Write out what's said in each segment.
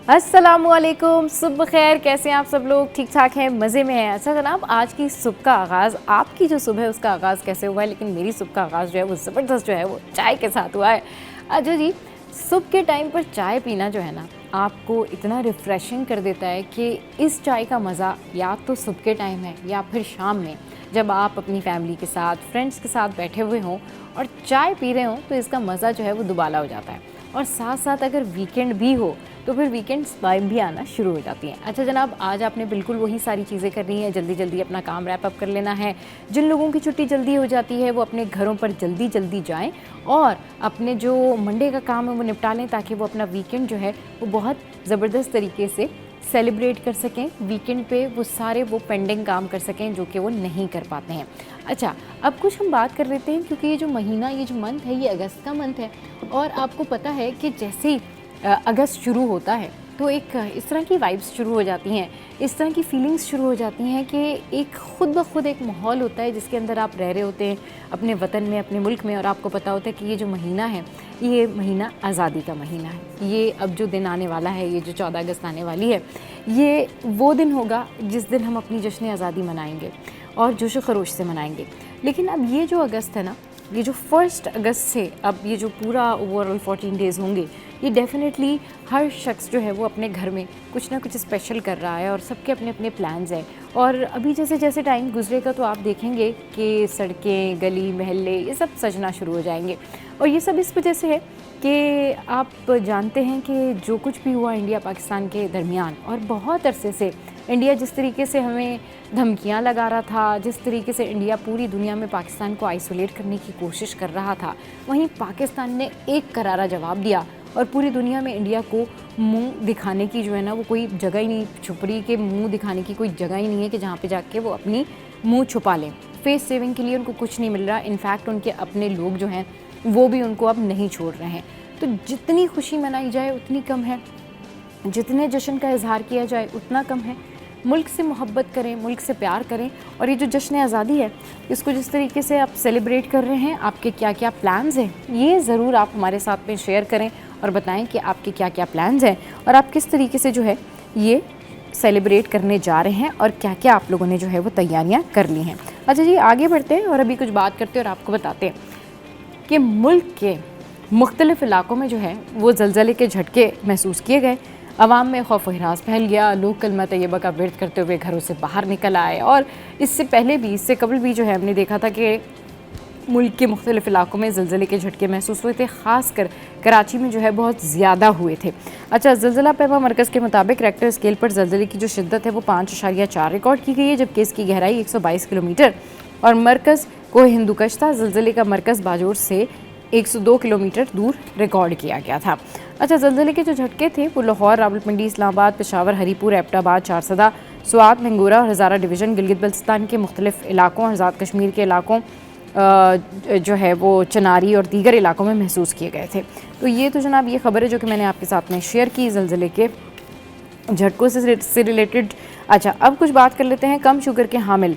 अस्सलामुअलैकुम, सुबह खैर। कैसे हैं आप सब लोग? ठीक ठाक हैं, मज़े में हैं? अच्छा जनाब, आज की सुबह का आगाज़, आपकी जो सुबह है उसका आगाज़ कैसे हुआ है? लेकिन मेरी सुबह का आगाज़ जो है वो ज़बरदस्त जो है वो चाय के साथ हुआ है। अच्छा जी, सुबह के टाइम पर चाय पीना जो है ना, आपको इतना रिफ़्रेशिंग कर देता है कि इस चाय का मज़ा या तो सुबह के टाइम है या फिर शाम में, जब आप अपनी फैमिली के साथ, फ्रेंड्स के साथ बैठे हुए हों और चाय पी रहे हों, तो इसका मज़ा जो है वो दुबाला हो जाता है। और साथ साथ अगर वीकेंड भी हो तो फिर वीकेंड्स वाइब भी आना शुरू हो जाती हैं। अच्छा जनाब, आज आपने बिल्कुल वही सारी चीज़ें करनी है, जल्दी जल्दी अपना काम रैप अप कर लेना है। जिन लोगों की छुट्टी जल्दी हो जाती है वो अपने घरों पर जल्दी जल्दी जाएं और अपने जो मंडे का काम है वो निपटा लें, ताकि वो अपना वीकेंड जो है वो बहुत ज़बरदस्त तरीके से सेलिब्रेट कर सकें। वीकेंड पे वो सारे वो पेंडिंग काम कर सकें जो कि वो नहीं कर पाते हैं। अच्छा, अब कुछ हम बात कर लेते हैं, क्योंकि ये जो महीना, ये जो मंथ है, ये अगस्त का मंथ है और आपको पता है कि जैसे ही अगस्त शुरू होता है तो एक इस तरह की वाइब्स शुरू हो जाती हैं, इस तरह की फीलिंग्स शुरू हो जाती हैं कि एक ख़ुद ब खुद एक माहौल होता है जिसके अंदर आप रह रहे होते हैं अपने वतन में, अपने मुल्क में, और आपको पता होता है कि ये जो महीना है, ये महीना आज़ादी का महीना है। ये अब जो दिन आने वाला है, ये जो 14 अगस्त आने वाली है, ये वो दिन होगा जिस दिन हम अपनी जश्न आज़ादी मनाएंगे और जोश खरोश से मनाएंगे। लेकिन अब ये जो अगस्त है ना, ये जो 1 अगस्त से अब ये जो पूरा ओवरऑल 14 डेज़ होंगे, ये डेफ़िनेटली हर शख्स जो है वो अपने घर में कुछ ना कुछ स्पेशल कर रहा है और सबके अपने अपने प्लान्स हैं। और अभी जैसे जैसे टाइम गुजरेगा तो आप देखेंगे कि सड़कें, गली महल्ले, ये सब सजना शुरू हो जाएंगे। और ये सब इस वजह से है कि आप जानते हैं कि जो कुछ भी हुआ इंडिया पाकिस्तान के दरमियान, और बहुत अरसे से इंडिया जिस तरीके से हमें धमकियां लगा रहा था, जिस तरीके से इंडिया पूरी दुनिया में पाकिस्तान को आइसोलेट करने की कोशिश कर रहा था, वहीं पाकिस्तान ने एक करारा जवाब दिया और पूरी दुनिया में इंडिया को मुंह दिखाने की जो है ना वो कोई जगह ही नहीं छुप रही, कि मुंह दिखाने की कोई जगह ही नहीं है कि जहाँ पे जाके वो अपनी मुंह छुपा लें। फेस सेविंग के लिए उनको कुछ नहीं मिल रहा। इनफैक्ट उनके अपने लोग जो हैं वो भी उनको अब नहीं छोड़ रहे हैं। तो जितनी खुशी मनाई जाए उतनी कम है, जितने जश्न का इजहार किया जाए उतना कम है। मुल्क से मोहब्बत करें, मुल्क से प्यार करें। और ये जो जश्न आज़ादी है, इसको जिस तरीके से आप सेलिब्रेट कर रहे हैं, आपके क्या क्या प्लान्स हैं, ये ज़रूर आप हमारे साथ में शेयर करें और बताएं कि आपके क्या क्या प्लान्स हैं और आप किस तरीके से जो है ये सेलिब्रेट करने जा रहे हैं और क्या क्या आप लोगों ने जो है वो तैयारियाँ कर ली हैं। अच्छा जी, आगे बढ़ते हैं और अभी कुछ बात करते हैं और आपको बताते हैं कि मुल्क के मुख्तलिफ़ इलाकों में जो है वो ज़लज़ले के झटके महसूस किए गए। अवाम में खौफ व हिरास फैल गया। लोग कलमा तैयबा का विर्द करते हुए घरों से बाहर निकल आए। और इससे पहले भी, इससे कबल भी जो है हमने देखा था कि मुल्क के मुख्तलिफ़ इलाकों में ज़लज़ले के झटके महसूस हुए थे, ख़ासकर कराची में जो है बहुत ज़्यादा हुए थे। अच्छा, ज़लज़ला पैमा मरकज़ के मुताबिक रेक्टर स्केल पर ज़लज़ले की जो शिद्दत है वो 5.4 रिकॉर्ड की गई है, जबकि इसकी गहराई 122 किलोमीटर और मरकज़ को हिंदुकश था। ज़लज़ले का मरकज़ बाजोर से 102 किलोमीटर दूर रिकॉर्ड किया गया था। अच्छा, ज़लज़ले के जो झटके थे वो लाहौर, रावलपिंडी, इस्लामाबाद, पेशावर, हरीपुर, एबटाबाद, चारसदा, स्वात, मंगोरा और हज़ारा डिवीज़न, गिलगित बल्तिस्तान के मुख्तलिफ़ इलाकों और आज़ाद कश्मीर के इलाकों जो है वो चनारी और दीगर इलाकों में महसूस किए गए थे। तो ये तो जनाब ये ख़बर है जो कि मैंने आपके साथ में शेयर की ज़लज़ले के झटकों से रिलेटेड। अच्छा, अब कुछ बात कर लेते हैं कम शुगर के हामिल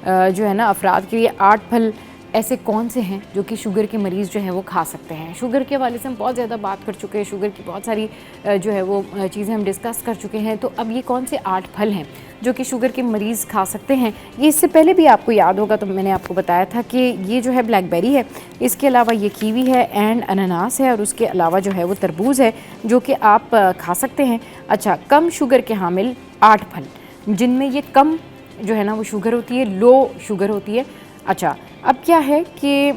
जो है ना अफराद के लिए 8 फल ऐसे कौन से हैं जो कि शुगर के मरीज़ जो है वो खा सकते हैं। शुगर के हवाले से हम बहुत ज़्यादा बात कर चुके हैं, शुगर की बहुत सारी जो है वो चीज़ें हम डिस्कस कर चुके हैं। तो अब ये कौन से 8 फल हैं जो कि शुगर के मरीज़ खा सकते हैं, ये इससे पहले भी आपको याद होगा तो मैंने आपको बताया था कि ये जो है ब्लैकबेरी है, इसके अलावा ये कीवी है एंड अनानास है, और उसके अलावा जो है वो तरबूज है जो कि आप खा सकते हैं। अच्छा, कम शुगर के हामिल 8 फल जिनमें ये कम जो है ना वो शुगर होती है, लो शुगर होती है। अच्छा, अब क्या है कि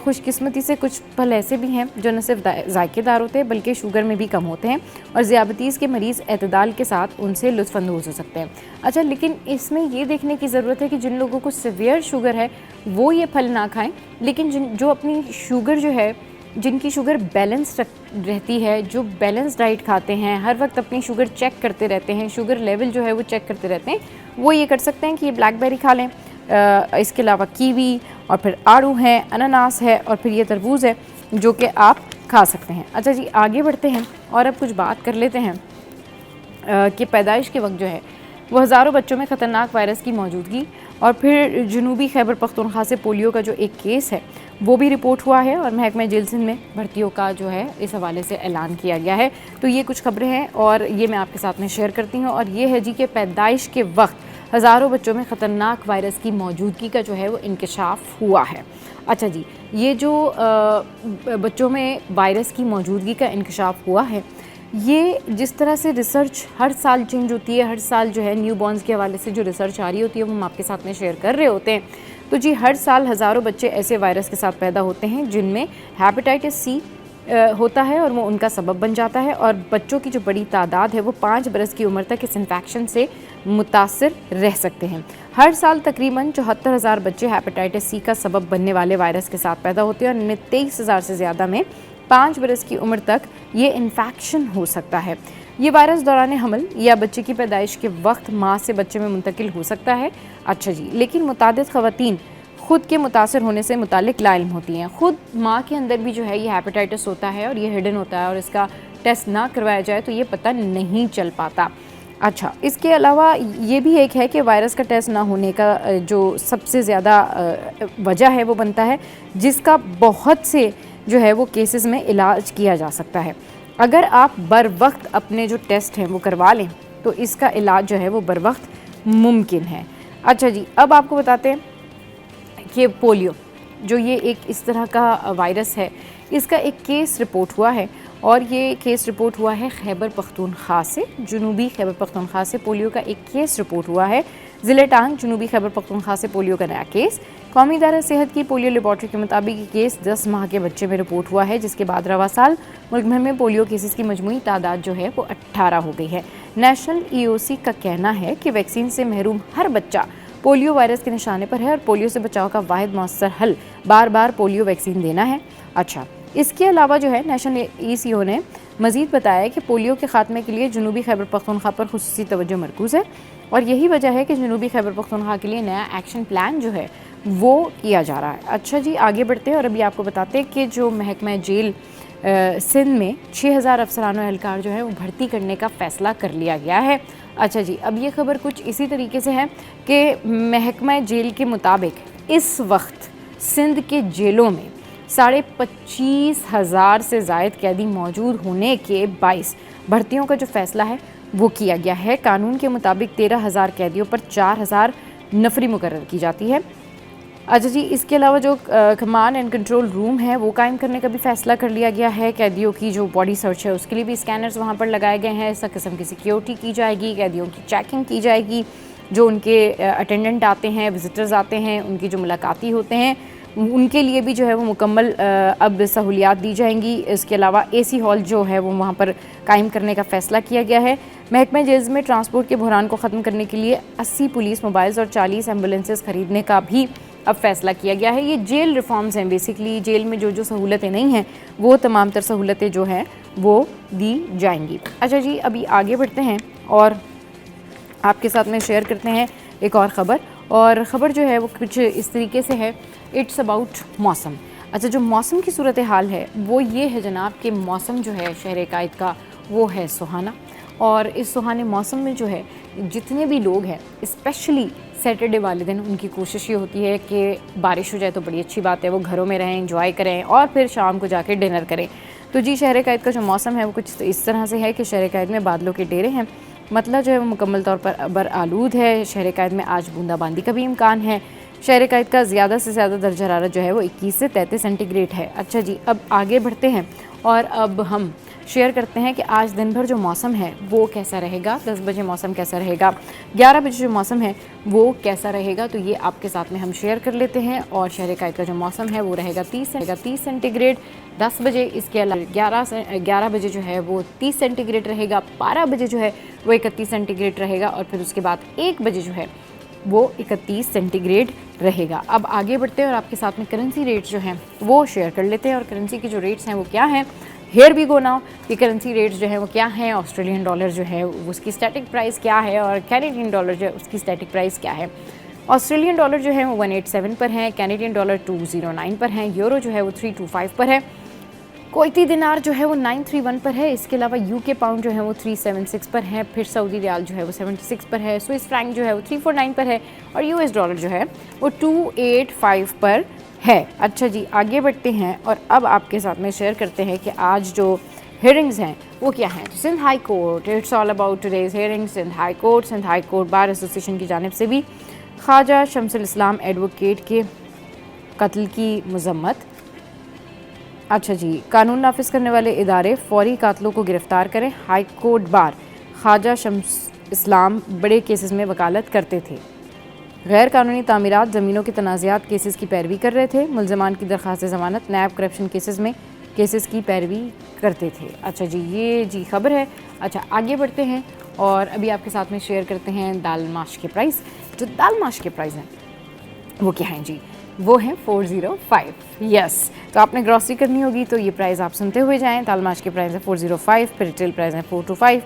खुशकिस्मती से कुछ फल ऐसे भी हैं जो न सिर्फ जायकेदार होते हैं बल्कि शुगर में भी कम होते हैं और ज़ियाबतीज़ के मरीज़ एतदाल के साथ उनसे लुत्फ़अंदोज़ हो सकते हैं। अच्छा, लेकिन इसमें ये देखने की ज़रूरत है कि जिन लोगों को सीवियर शुगर है वो ये फल ना खाएं, लेकिन जो अपनी शुगर जो है, जिनकी शुगर बैलेंस रहती है, जो बैलेंस डाइट खाते हैं, हर वक्त अपनी शुगर चेक करते रहते हैं, शुगर लेवल जो है वो चेक करते रहते हैं, वो ये कर सकते हैं कि ये ब्लैकबेरी खा लें। इसके अलावा कीवी और फिर आड़ू है, अनानास है और फिर ये तरबूज है जो कि आप खा सकते हैं। अच्छा जी, आगे बढ़ते हैं और अब कुछ बात कर लेते हैं कि पैदाइश के वक्त जो है वो हज़ारों बच्चों में ख़तरनाक वायरस की मौजूदगी और फिर जनूबी खैबर पख्तूनख्वा से पोलियो का जो एक केस है वो भी रिपोर्ट हुआ है और महकमा जेल सिंध में भर्तियों का जो है इस हवाले से ऐलान किया गया है। तो ये कुछ खबरें हैं और ये मैं आपके साथ में शेयर करती हूँ। और ये है जी कि पैदाइश के वक्त हज़ारों बच्चों में ख़तरनाक वायरस की मौजूदगी का जो है वो इंकशाफ हुआ है। अच्छा जी, ये जो बच्चों में वायरस की मौजूदगी का इंकशाफ हुआ है, ये जिस तरह से रिसर्च हर साल चेंज होती है, हर साल जो है न्यू बॉर्न्स के हवाले से जो रिसर्च आ रही होती है वो हम आपके साथ में शेयर कर रहे होते हैं। तो जी हर साल हज़ारों बच्चे ऐसे वायरस के साथ पैदा होते हैं जिनमें हेपेटाइटिस सी होता है और वो उनका सबब बन जाता है। और बच्चों की जो बड़ी तादाद है वो 5 बरस की उम्र तक इस इन्फेक्शन से मुतासर रह सकते हैं। हर साल तकरीबन 74,000 बच्चे हेपेटाइटिस सी का सबब बनने वाले वायरस के साथ पैदा होते हैं और इनमें 23,000 से ज़्यादा में 5 बरस की उम्र तक ये इन्फेक्शन हो सकता है। ये वायरस दौरान हमल या बच्चे की पैदाइश के वक्त माँ से बच्चे में मुंतकिल हो सकता है। अच्छा जी, लेकिन मुतादिद ख़वातीन खुद के मुतासर होने से मुतालिक लाइल्म होती हैं। खुद माँ के अंदर भी जो है ये हेपेटाइटिस होता है और ये हिडन होता है और इसका टेस्ट ना करवाया जाए तो ये पता नहीं चल पाता। अच्छा, इसके अलावा ये भी एक है कि वायरस का टेस्ट ना होने का जो सबसे ज़्यादा वजह है वो बनता है जिसका बहुत से जो है वो केसेस में इलाज किया जा सकता है। अगर आप बर वक्त अपने जो टेस्ट हैं वो करवा लें तो इसका इलाज जो है वो बर वक्त मुमकिन है। अच्छा जी, अब आपको बताते हैं कि पोलियो जो ये एक इस तरह का वायरस है, इसका एक केस रिपोर्ट हुआ है और ये केस रिपोर्ट हुआ है खैबर पख्तूनख्वा से। जुनूबी खैबर पख्तूनख्वा से पोलियो का एक केस रिपोर्ट हुआ है। ज़िले टांग जुनूबी खैबर पख्तूनख्वा से पोलियो का नया केस। कौमी इदारा सेहत की पोलियो लेबॉर्ट्री के मुताबिक ये केस 10 माह के बच्चे में रिपोर्ट हुआ है, जिसके बाद रवा साल मुल्क भर में पोलियो केसेस की मजमूई तादाद जो है वो 18 हो गई है। नेशनल EOC का कहना है कि वैक्सीन से महरूम हर बच्चा पोलियो वायरस के निशाने पर है और पोलियो से बचाव का वाहिद मौसर हल बार बार पोलियो वैक्सीन देना है। अच्छा, इसके अलावा जो है नेशनल ECO ने मज़ीद बताया कि पोलियो के ख़ात्मे के लिए जुनूबी खैबर पख्तूनख्वा पर खुसूसी तवज्जो मरकूज़ है और यही वजह है कि जुनूबी खैबर पख्तूनख्वा के लिए नया एक्शन प्लान जो है वो किया जा रहा है। अच्छा जी, आगे बढ़ते हैं और अभी आपको बताते हैं कि जो महकमा जेल सिंध में 6,000 अफसरान एहलकार जो है वो भर्ती करने का फ़ैसला कर लिया गया है। अच्छा जी, अब ये खबर कुछ इसी तरीके से है कि महकमा जेल के मुताबिक इस वक्त सिंध के जेलों में 25,500 से ज़ायद कैदी मौजूद होने के बाइस भर्तियों का जो फ़ैसला है वो किया गया है। कानून के मुताबिक 13,000 कैदियों पर 4,000 नफरी मुकर्रर की जाती है। अच्छा जी, इसके अलावा जो कमांड एंड कंट्रोल रूम है वो कायम करने का भी फ़ैसला कर लिया गया है। कैदियों की जो बॉडी सर्च है उसके लिए भी स्कैनर्स वहाँ पर लगाए गए हैं। इस किस्म की सिक्योरिटी की जाएगी, कैदियों की चेकिंग की जाएगी, जो उनके अटेंडेंट आते हैं, विजिटर्स आते हैं, उनकी जो मुलाकाती होते हैं उनके लिए भी जो है वो मुकम्मल अब सहूलियात दी जाएंगी। इसके अलावा AC हॉल जो है वो वहाँ पर कायम करने का फ़ैसला किया गया है। महकमा जेल्स में ट्रांसपोर्ट के बहरान को ख़त्म करने के लिए 80 पुलिस मोबाइल्स और 40 एम्बुलेंसेस ख़रीदने का भी अब फैसला किया गया है। ये जेल रिफॉर्म्स हैं, बेसिकली जेल में जो जो सहूलतें नहीं हैं वो तमाम तर सहूलतें जो हैं वो दी जाएंगी। अच्छा जी, अभी आगे बढ़ते हैं और आपके साथ में शेयर करते हैं एक और ख़बर। और ख़बर जो है वो कुछ इस तरीके से है, इट्स अबाउट मौसम। अच्छा, जो मौसम की सूरत हाल है वो ये है जनाब कि मौसम जो है शहर कायद का वो है सुहाना। और इस सुहाने मौसम में जो है जितने भी लोग हैं, स्पेशली सैटरडे वाले दिन, उनकी कोशिश ये होती है कि बारिश हो जाए तो बड़ी अच्छी बात है, वो घरों में रहें, एंजॉय करें और फिर शाम को जाके डिनर करें। तो जी शहर कायद का जो मौसम है वो कुछ इस तरह से है कि शहर कायद में बादलों के डेरे हैं, मतलब जो है वो मुकम्मल तौर पर अबर आलूद है। शहर कायद में आज बूंदाबांदी का भी इम्कान है। शहर कायद का ज़्यादा से ज़्यादा दर्जा हरारत जो है वो 21 से 33 सेंटीग्रेड है। अच्छा जी, अब आगे बढ़ते हैं और अब हम शेयर करते हैं कि आज दिन भर जो मौसम है वो कैसा रहेगा। 10 बजे मौसम कैसा रहेगा, 11 बजे जो मौसम है वो कैसा रहेगा, तो ये आपके साथ में हम शेयर कर लेते हैं। और शहर कायद का जो मौसम है वो रहेगा 30 सेंटीग्रेड 10 बजे। इसके अलावा 11 बजे जो है वो 30 सेंटीग्रेड रहेगा, 12 बजे जो है वो 31 सेंटीग्रेड रहेगा और फिर उसके बाद 1 बजे जो है वो 31 सेंटीग्रेड रहेगा। अब आगे बढ़ते हैं और आपके साथ में करेंसी रेट्स जो हैं वो शेयर कर लेते हैं। और करेंसी की जो रेट्स हैं वो क्या हैं, हेयर वी गो नाउ कि करेंसी रेट्स जो है वो क्या हैं। ऑस्ट्रेलियन डॉलर जो है उसकी स्टैटिक प्राइस क्या है और कैनेडियन डॉलर जो है उसकी स्टैटिक प्राइस क्या है। ऑस्ट्रेलियन डॉलर जो है वो 187 पर है, कैनेडियन डॉलर 209 पर है, यूरो जो है वो 325 पर है, कुवैती दिनार जो है वो 931 पर है। इसके अलावा UK पाउंड जो है वो 376 पर है, फिर सऊदी रियाल जो है वो 76 पर है, स्विस फ्रैंक जो है वो 349 पर है और US डॉलर जो है वो 285 पर है। अच्छा जी, आगे बढ़ते हैं और अब आपके साथ में शेयर करते हैं कि आज जो हियरिंग्स हैं वो क्या हैं। तो Sindh high court, it's all about today's hearings. Sindh high court bar association की जानिब से भी ख्वाजा शम्सुल इस्लाम एडवोकेट के कत्ल की मजम्मत। अच्छा जी, कानून नाफिज करने वाले इदारे फौरी कातलों को गिरफ्तार करें। हाई कोर्ट बार ख्वाजा शम्स इस्लाम बड़े केसेस में वकालत करते थे। गैर कानूनी तामीरात, ज़मीनों के तनाज़ात केसेस की पैरवी कर रहे थे। मुल्ज़मान की दरख्वास्त ज़मानत, नैब करप्शन केसेस में केसेस की पैरवी करते थे। अच्छा जी, ये जी खबर है। अच्छा, आगे बढ़ते हैं और अभी आपके साथ में शेयर करते हैं दाल माश के प्राइस। जो दाल माश के प्राइस हैं वो क्या हैं जी, वो हैं 405। यस, तो आपने ग्रॉसरी करनी होगी तो ये प्राइस आप सुनते हुए जाएं। दाल माश के प्राइस है 405, फिर रिटेल प्राइस है 425,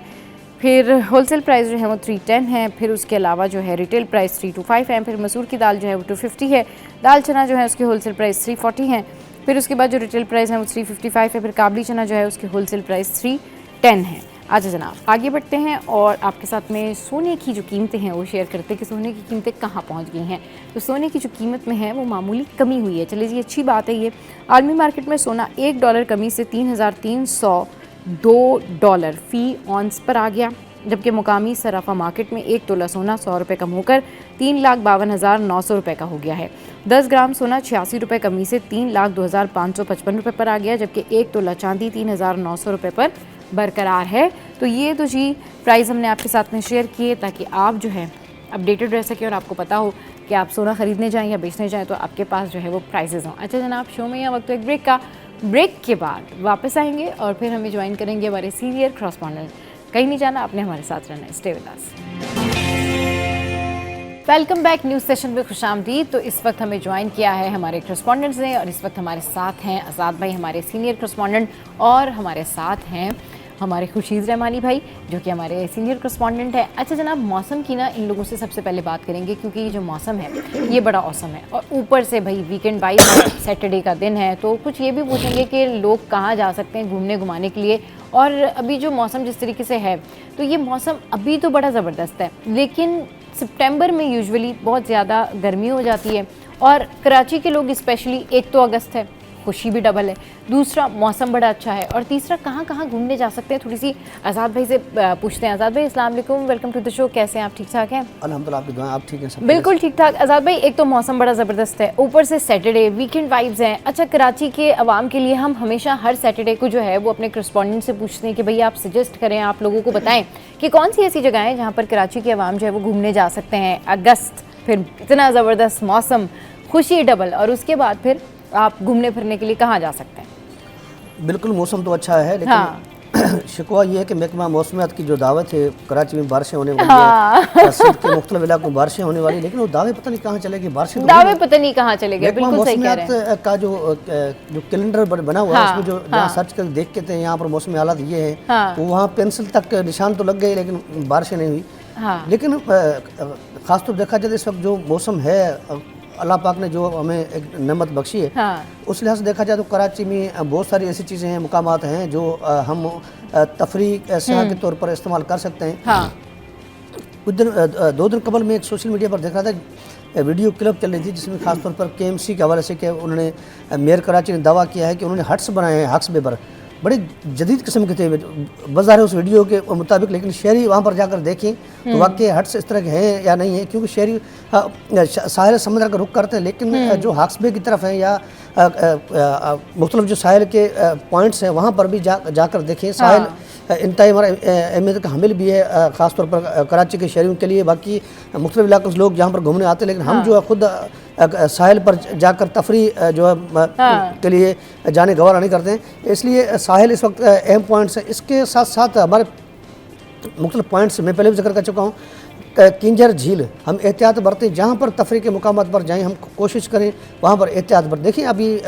फिर होलसेल प्राइस जो है वो 310 है, फिर उसके अलावा जो है रिटेल प्राइस 325 है, फिर मसूर की दाल जो है वो 250 है, दाल चना जो है उसकी होलसेल प्राइस 340 है, फिर उसके बाद जो रिटेल प्राइस है वो 355 है, फिर काबली चना जो है उसकी होलसेल प्राइस 310 है। अच्छा जनाब, आगे बढ़ते हैं और आपके साथ में सोने की जो कीमतें हैं वो शेयर करते हैं कि सोने की कीमतें कहाँ पहुँच गई हैं। तो सोने की जो कीमत में है वो मामूली कमी हुई है। चलिए जी, अच्छी बात है ये। आलमी मार्केट में सोना $1 कमी से $3,302 फ़ी ऑन्स पर आ गया, जबकि मुकामी सराफा मार्केट में 1 तोला सोना ₹100 कम होकर 3,52,900 रुपये का हो गया है। 10 ग्राम सोना ₹86 कमी से 3,02,555 पर आ गया, जबकि 1 तोला चांदी 3,900 रुपये पर बरकरार है। तो ये तो जी प्राइस हमने आपके साथ में शेयर किए ताकि आप जो है अपडेटेड रह सकें और आपको पता हो कि आप सोना ख़रीदने जाएँ या बेचने जाएँ तो आपके पास जो है वो प्राइसेस हों। अच्छा जनाब, शो में यह वक्त एक ब्रेक का। ब्रेक के बाद वापस आएंगे और फिर हमें ज्वाइन करेंगे हमारे सीनियर कॉरेस्पॉन्डेंट। कहीं नहीं जाना, आपने हमारे साथ रहना है। Stay with us. Welcome back, news session में खुशामदीद। तो इस वक्त हमें ज्वाइन किया है हमारे कॉरेस्पॉन्डेंट्स ने और इस वक्त हमारे साथ हैं आज़ाद भाई, हमारे सीनियर कॉरेस्पॉन्डेंट, और हमारे साथ हैं हमारे खुर्शीद रहमानी भाई जो कि हमारे सीनियर कॉरेस्पॉन्डेंट है। अच्छा जनाब, मौसम की ना इन लोगों से सबसे पहले बात करेंगे क्योंकि ये जो मौसम है ये बड़ा औसम है और ऊपर से भाई वीकेंड वाइब है, सैटरडे का दिन है, तो कुछ ये भी पूछेंगे कि लोग कहाँ जा सकते हैं घूमने घुमाने के लिए। और अभी जो मौसम जिस तरीके से है तो ये मौसम अभी तो बड़ा ज़बरदस्त है, लेकिन सितंबर में यूजुअली बहुत ज़्यादा गर्मी हो जाती है और कराची के लोग स्पेशली, एक तो अगस्त है, खुशी भी डबल है, दूसरा मौसम बड़ा अच्छा है, और तीसरा कहाँ कहाँ घूमने जा सकते हैं। थोड़ी सी आज़ाद भाई से पूछते हैं। आज़ाद भाई, अस्सलाम वालेकुम, वेलकम टू द शो। कैसे हैं आप? ठीक ठाक हैं? अल्हम्दुलिल्लाह, आपकी दुआ, आप ठीक हैं? सब बिल्कुल ठीक ठाक। आज़ाद भाई, एक तो मौसम बड़ा ज़बरदस्त है, ऊपर से सैटरडे वीकेंड वाइब्स हैं। अच्छा, कराची के अवाम के लिए हम हमेशा हर सैटरडे को जो है वो अपने करस्पॉन्डेंट से पूछते हैं कि भैया आप सजेस्ट करें, आप लोगों को बताएं कि कौन सी ऐसी जगह है जहाँ पर कराची के अवाम जो है वो घूमने जा सकते हैं। अगस्त, फिर इतना ज़बरदस्त मौसम, खुशी डबल, और उसके बाद फिर आप घूमने फिरने के लिए कहाँ जा सकते हैं? बिल्कुल, मौसम तो अच्छा है, लेकिन हाँ। शिकवा ये है कि महकमा मौसमियात की जो दावत है, कराची में बारिशें होने वाली है, सिंध के मुख्तलिफ इलाकों में बारिशें होने वाली, लेकिन वो दावे पता नहीं कहाँ चले गए। बारिशें दावे पता नहीं कहाँ चले गए, बिल्कुल सही कह रहे हैं। मौसमियात का जो कैलेंडर बना हुआ है, उसमें जो जहाँ सर्च कर देख के थे यहाँ पर मौसमी हालात ये है, तो वहाँ पेंसिल तक निशान तो लग गए लेकिन बारिशें नहीं हुई। लेकिन खासतौर देखा जाए इस वक्त जो मौसम है, अल्लाह पाक ने जो हमें एक नेमत बख्शी है, उस लिहाज से देखा जाए तो कराची में बहुत सारी ऐसी चीज़ें हैं, मुकामात हैं जो हम तफरीह सयाह के तौर पर इस्तेमाल कर सकते हैं। कुछ दिन 2 दिन कबल में एक सोशल मीडिया पर देख रहा था, वीडियो क्लिप चल रही थी जिसमें खासतौर पर KMC के हवाले से कि उन्होंने मेयर कराची ने दावा किया है कि उन्होंने हट्स बनाए हैं, हक्स बेबर, बड़े जदीद किस्म के थे बज़ाहिर उस वीडियो के मुताबिक, लेकिन शहरी वहाँ पर जाकर देखें तो वाकई हट्स इस तरह के हैं या नहीं है, क्योंकि शहरी साहिल समंदर का रुख करते हैं, लेकिन जो हक्सबे की तरफ है या मुख्तलिफ जो साहिल के पॉइंट्स हैं वहाँ पर भी जाकर देखें। साहिल इंतहाई हमारा अहमियत का हामिल भी है, ख़ासतौर पर कराची के शहरियों के लिए। बाकी मुख्तलिफ इलाकों से लोग यहाँ पर घूमने आते हैं, लेकिन हम जो है खुद साहिल पर जाकर तफरी जो है के लिए जाने गवारा नहीं करते हैं, इसलिए साहिल इस वक्त अहम पॉइंट्स है। इसके साथ साथ हमारे मुख्तलिफ पॉइंट्स मैं पहले भी जिक्र कर चुका हूँ। किंजर झील हम एहतियात बरतें, जहाँ पर तफरी के मुकामात पर जाएँ हम कोशिश करें वहाँ पर एहतियात बरतें। देखिए अभी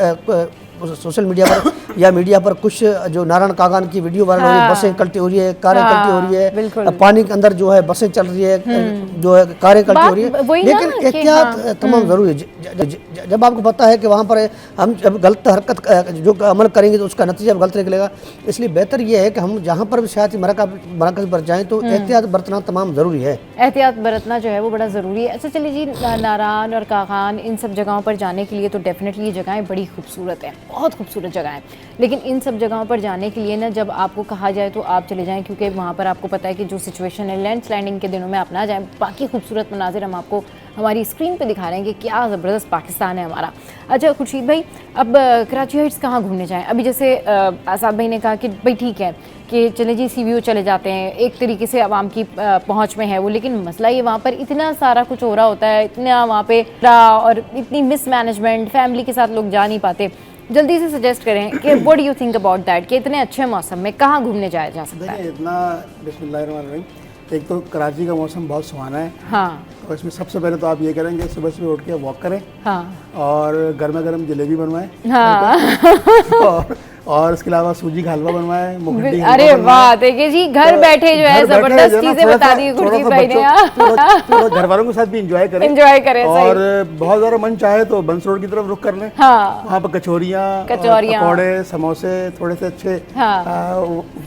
सोशल मीडिया पर या मीडिया पर कुछ जो नारायण कागान की वीडियो वायरल हो रही है, बसें कल्टी हो रही है, कारें कल्टी हो रही है, पानी के अंदर जो है बसें चल रही है, जो है कारें कल्टी हो रही है, लेकिन एहतियात तमाम जरूरी है। जब आपको पता है कि वहाँ पर हम जब गलत हरकत जो अमल करेंगे तो उसका नतीजा गलत निकलेगा, इसलिए बेहतर ये है कि हम जहाँ पर भी सियाती मराकज़ पर जाएँ तो एहतियात बरतना तमाम ज़रूरी है। एहतियात बरतना जो है वो बड़ा ज़रूरी है। अच्छा चलिए जी, नारायण और कागान इन सब जगहों पर जाने के लिए तो डेफिनेटली ये जगहें बड़ी खूबसूरत हैं, बहुत खूबसूरत जगह हैं, लेकिन इन सब जगहों पर जाने के लिए ना जब आपको कहा जाए तो आप चले जाएं, क्योंकि वहाँ पर आपको पता है कि जो सिचुएशन है लैंडस्लाइडिंग के दिनों में आप ना जाएं। बाकी खूबसूरत मनाजिर हम आपको हमारी स्क्रीन पे दिखा रहे हैं कि क्या ज़बरदस्त पाकिस्तान है हमारा। अच्छा खुर्शीद भाई, अब कराची हाइट्स कहाँ घूमने जाएं? अभी जैसे आसाद भाई ने कहा कि भाई ठीक है कि चले जी CVO चले जाते हैं, एक तरीके से आवाम की पहुंच में है वो, लेकिन मसला ये वहाँ पर इतना सारा कुछ हो रहा होता है, इतना वहाँ पे और इतनी मिसमैनेजमेंट, फैमिली के साथ लोग जा नहीं पाते। जल्दी से सजेस्ट करें कि what do you think about that, कि इतने अच्छे मौसम में कहाँ घूमने जाया जा सकता है? इतना बिस्मिल्लाहिर्रहमानिर्रहीम, एक तो कराची का मौसम बहुत सुहाना है। हाँ। और इसमें सबसे पहले तो आप ये करेंगे सुबह सुबह उठ के वॉक करें। हाँ। और गर्मा गर्म जलेबी बनवाएं। हाँ। और इसके अलावा सूजी का हलवा बनवाएं। अरे वाह, देखिए जी घर बैठे जो है जबरदस्त चीजें बता दी खुर्शीद भाई ने। घर वालों के साथ भी एंजॉय करें। और बहुत ज्यादा मन चाहे तो बंस रोड की तरफ रुख कर लें। वहाँ पर कचौरियाँ, पकौड़े, समोसे थोड़े से अच्छे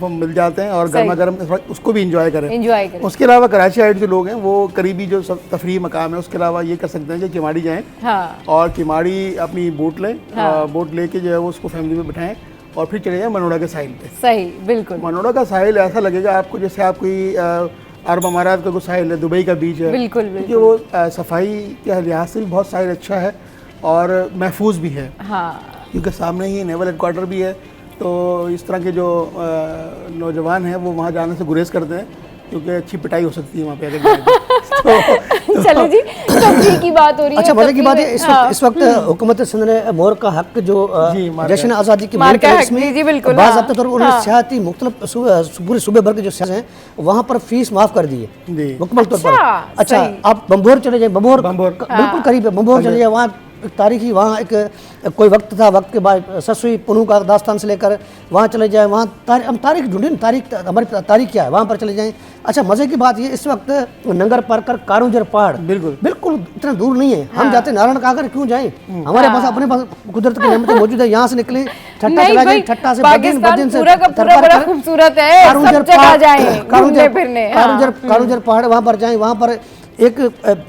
मिल जाते हैं और गर्मा गर्म उसको भी एंजॉय करें। उसके अलावा कराची हाइट जो लोग हैं वो करीबी जो तफरीह मकाम है उसके अलावा ये कर सकते हैं कि किमाड़ी जाएं। और किमाड़ी अपनी बोट लें, बोट लेके जो है वो उसको फैमिली में बिठाएं और फिर चले जाए मनोड़ा के साहिल पे। सही, बिल्कुल। मनोड़ा का साहिल ऐसा लगेगा आपको जैसे आप कोई अरब अमारात का कोई साहिल है, दुबई का बीच है। बिल्कुल, क्योंकि वो सफाई के लिहाज से भी बहुत साहिल अच्छा है और महफूज भी है। क्योंकि सामने ही नेवल हेडक्वार्टर भी है, तो इस तरह के जो नौजवान हैं वो वहाँ जाने से गुरेज करते हैं क्योंकि अच्छी पिटाई हो सकती है वहाँ पे अगर चलो जी, तफरीह की बात हो रही है। अच्छा मजे की बात है, इस वक्त हुकूमत सिंध ने मोर का हक जो जश्न आज़ादी की बाज़ाब्ता तौर पर उन्होंने सियाती मुख्तलिफ पूरे सूबे भर के जो सियासत हैं वहाँ पर फीस माफ़ कर दी है मुकम्मल तौर पर। अच्छा आप बम्बोर चले जाए, बम्बोर बिल्कुल करीब है, बम्बोर चले जाए, वहाँ तारीखी वहाँ एक कोई वक्त था, वक्त के बाद ससुई पुनू का दास्तान से लेकर वहाँ चले जाएँ, वहाँ हम तारीख ढूंढें, हमारी तारीख क्या है, वहाँ पर चले जाएँ। अच्छा मज़े की बात ये इस वक्त नंगर पार कारूंजर पहाड़ बिल्कुल इतना दूर नहीं है। हम जाते नारायण कागर क्यों जाएं, हमारे पास अपने पास कुदरत की नेमतें मौजूद है। यहाँ से निकले ठट्टा चला जाए, ठट्टा से बदिन से बड़ा खूबसूरत है, सब जगह जाएं घूमने फिरने। कारूंजर पहाड़ वहाँ पर जाएं, वहाँ पर एक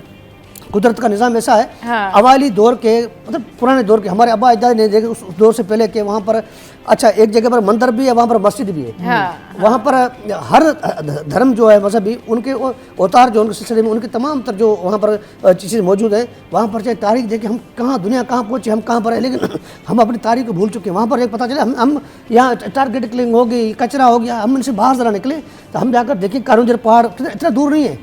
कुदरत का निज़ाम ऐसा है अवाली दौर के, मतलब पुराने दौर के, हमारे अब्बा अजदाद ने देखे उस दौर से पहले के वहाँ पर अच्छा एक जगह पर मंदिर भी है, वहाँ पर मस्जिद भी है। वहाँ पर हर धर्म जो है मजहबी उनके अवतार जो उनके सिलसिले में उनके तमाम तर जो वहाँ पर चीज़ें मौजूद हैं। वहाँ पर चाहे तारीख देखें हम कहाँ दुनिया कहाँ पहुँचे, हम कहाँ पर है, लेकिन हम अपनी तारीख को भूल चुके हैं। वहाँ पर एक पता चले हम यहाँ टारगेट किलिंग हो गई, कचरा हो गया, हम इनसे बाहर ज़रा निकले तो हम जाकर देखिए कारूंजर पहाड़ इतना दूर नहीं है।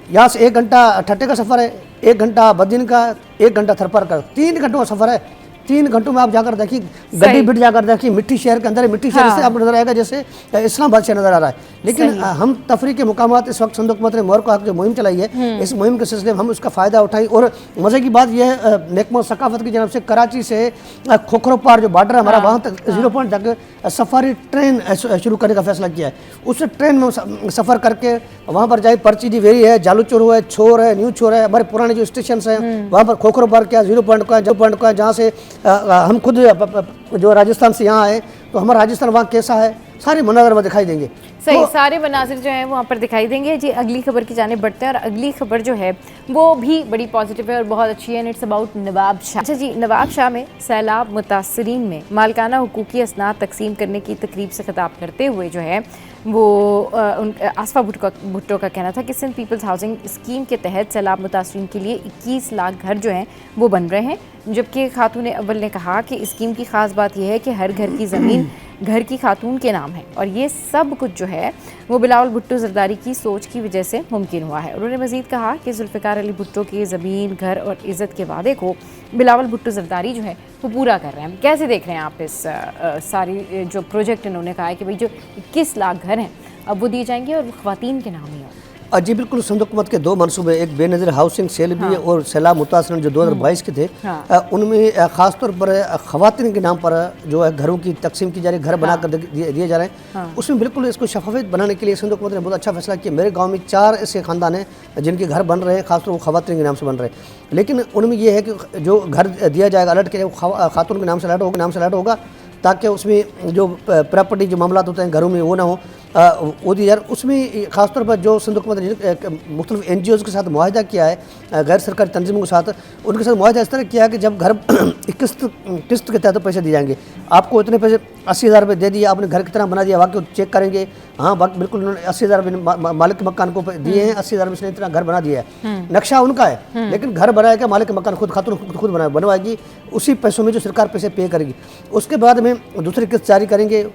यहाँ से 1 घंटा ठट्टे का सफ़र है, 1 घंटा बदिन का, 1 घंटा थरपर का, 3 घंटों का सफ़र है। 3 घंटों में आप जाकर देखिए, गड्डी बिट जाकर देखिए, मिट्टी शहर के अंदर है, मिट्टी शहर से आपको नजर आएगा जैसे इस्लामाबाद से नजर आ रहा है। लेकिन हम तफरी के मुकामात इस वक्त सिंध हुकूमत ने मोर का हक जो मुहिम चलाई है, इस मुहिम के सिलसिले में हम उसका फ़ायदा उठाएं। और मज़े की बात यह है महकमा सकाफत की जानब से कराची से खोखरो पार जो बॉर्डर है हमारा, वहाँ तक 0 पॉइंट तक सफारी ट्रेन शुरू करने का फैसला किया है। उस ट्रेन में सफ़र करके वहाँ पर जाए, पर्ची दी वेरी है, जालूचोर है, छोर है, न्यू छोर है, हमारे पुराने जो स्टेशन हैं वहाँ पर खोखरो पार क्या 0 पॉइंट का है, जहाँ से हम खुद जो राजस्थान से यहाँ आए तो हमारा राजस्थान वहाँ कैसा है सारे मनाज़र वहाँ दिखाई देंगे। सही, सारे मनाजिर जो हैं वहाँ पर दिखाई देंगे जी। अगली खबर की जाने बढ़ते हैं और अगली खबर जो है वो भी बड़ी पॉजिटिव है और बहुत अच्छी है। It's about Nawab Shah. अच्छा जी, नवाब शाह में सैलाब मुतासरीन में मालकाना हुकूकी असनाद तकसीम करने की तकरीब से खिताब करते हुए जो है वो आसफा भुट्टो का कहना था कि सिंध पीपल्स हाउसिंग स्कीम के तहत सैलाब मुतासरीन के लिए 21 लाख घर जो हैं वो बन रहे हैं। जबकि खातून अव्वल ने कहा कि स्कीम की ख़ास बात यह है कि हर घर की ज़मीन घर की खातून के नाम है और ये सब कुछ जो है वो बिलावल भुट्टो जरदारी की सोच की वजह से मुमकिन हुआ है। उन्होंने मज़ीद कहा कि जुल्फ़िकार अली भुट्टो के ज़मीन घर और इज़्ज़त के वादे को बिलावल भुट्टो जरदारी जो है वो पूरा कर रहे हैं। कैसे देख रहे हैं आप इस सारी जो प्रोजेक्ट इन्होंने कहा है कि भाई जो 21 लाख घर हैं अब वो दिए जाएंगे और ख़वातीन के नाम ही हों? जी बिल्कुल, सिंध हुकूमत के 2 मनसूबे, एक बेनज़ीर हाउसिंग सेल भी और सैलाब मुतासरीन जो 2022 के थे, उनमें ख़ासतौर पर ख़वातीन के नाम पर जो है घरों की तकसीम की जा रही है, घर बनाकर दिए जा रहे हैं। उसमें बिल्कुल इसको शफाफियत बनाने के लिए सिंध हुकूमत ने बहुत अच्छा फैसला किया। मेरे गाँव में 4 ऐसे ख़ानदान हैं जिनके घर बन रहे हैं, खासतौर वो ख़वातीन के नाम से बन रहे हैं। लेकिन उनमें ये है कि जो घर दिया जाएगा अलर्ट के खातून के नाम से अलर्ट होगा ताकि उसमें जो प्रॉपर्टी जो मामला होते हैं घरों में वो ना हो, वो दी यार। उसमें ख़ासतौर पर जो सिंध हुकूमत ने मुख्तलिफ NGOs के साथ मुआहदा किया है, गैर सरकारी तंजीमों के साथ, उनके साथ मुआहदा इस तरह किया है कि जब घर किस्त के तहत पैसे दिए जाएंगे, आपको इतने पैसे 80,000 रुपये दे दिए, आपने घर कितना बना दिया, वाकई चेक करेंगे, हाँ बाकी बिल्कुल उन्होंने 80,000 रुपये मालिक मकान को दिए हैं, 80,000 रुपये से इतना घर बना दिया है, नक्शा उनका है, लेकिन घर बनाएगा मालिक मकान खातून खुद बनवाएगी, उसी पैसों में जो सरकार पैसे पे करेगी। उसके बाद में दूसरी किस्त जारी करेंगे,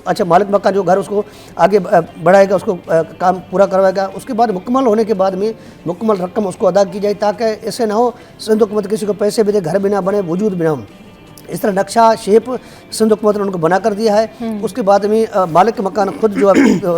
अच्छा मालिक मकान जो घर उसको आगे बढ़ाएगा, उसको काम पूरा करवाएगा। उसके बाद मुकम्मल होने के बाद में मुकम्मल रकम उसको अदा की जाए, ताकि ऐसे ना हो सिंध हुकूमत किसी को पैसे भी दे, घर भी ना बने, वजूद भी ना हो। इस तरह नक्शा शेप सिंध हुकूमत ने उनको बना कर दिया है। उसके बाद में मालिक मकान खुद जो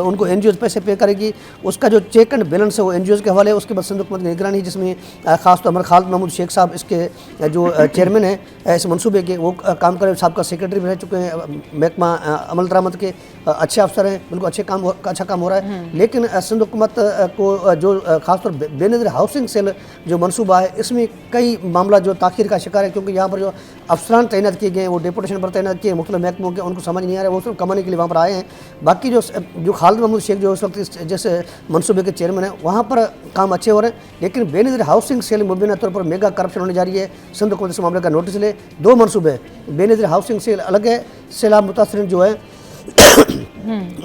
उनको NGOs पैसे पे करेगी, उसका जो चेक एंड बैलेंस है वो NGOs के हवाले है। उसके बाद सिंध हुकूमत की निगरानी, जिसमें खासतौर पर खालिद महमूद शेख साहब इसके जो चेयरमैन हैं इस मनसूबे के, वो काम करें, साहब सेक्रेटरी भी रह चुके हैं, महकमा अमल दरामद के अच्छे अफसर हैं, बिल्कुल अच्छा काम हो रहा है। लेकिन सिंध हुकूमत को जो खासतौर बेनज़ीर हाउसिंग सेल जो मनसूबा है, इसमें कई मामला जो ताख़ीर का शिकार है, क्योंकि यहाँ पर जो अफसरान तैनात किए गए हैं, वो डेपुटेशन पर तैनात किए मुख्तलिफ महकमों के, उनको समझ नहीं आ रहा है, वो सिर्फ कमाने के लिए वहाँ पर आए हैं। बाकी जो खालिद महमूद शेख जो उस वक्त जैसे मनसूबे के चेयरमैन हैं, वहाँ पर काम अच्छे हो रहे हैं। लेकिन बेनज़ीर हाउसिंग सेल मुबीना तौर पर मेगा करप्शन होने जा रही है। सिंध हुकूमत इस मामले का नोटिस ले, 2 मनसूबे हैं, बेनज़ीर हाउसिंग सेल अलग है, सैलाब मुतासरीन जो है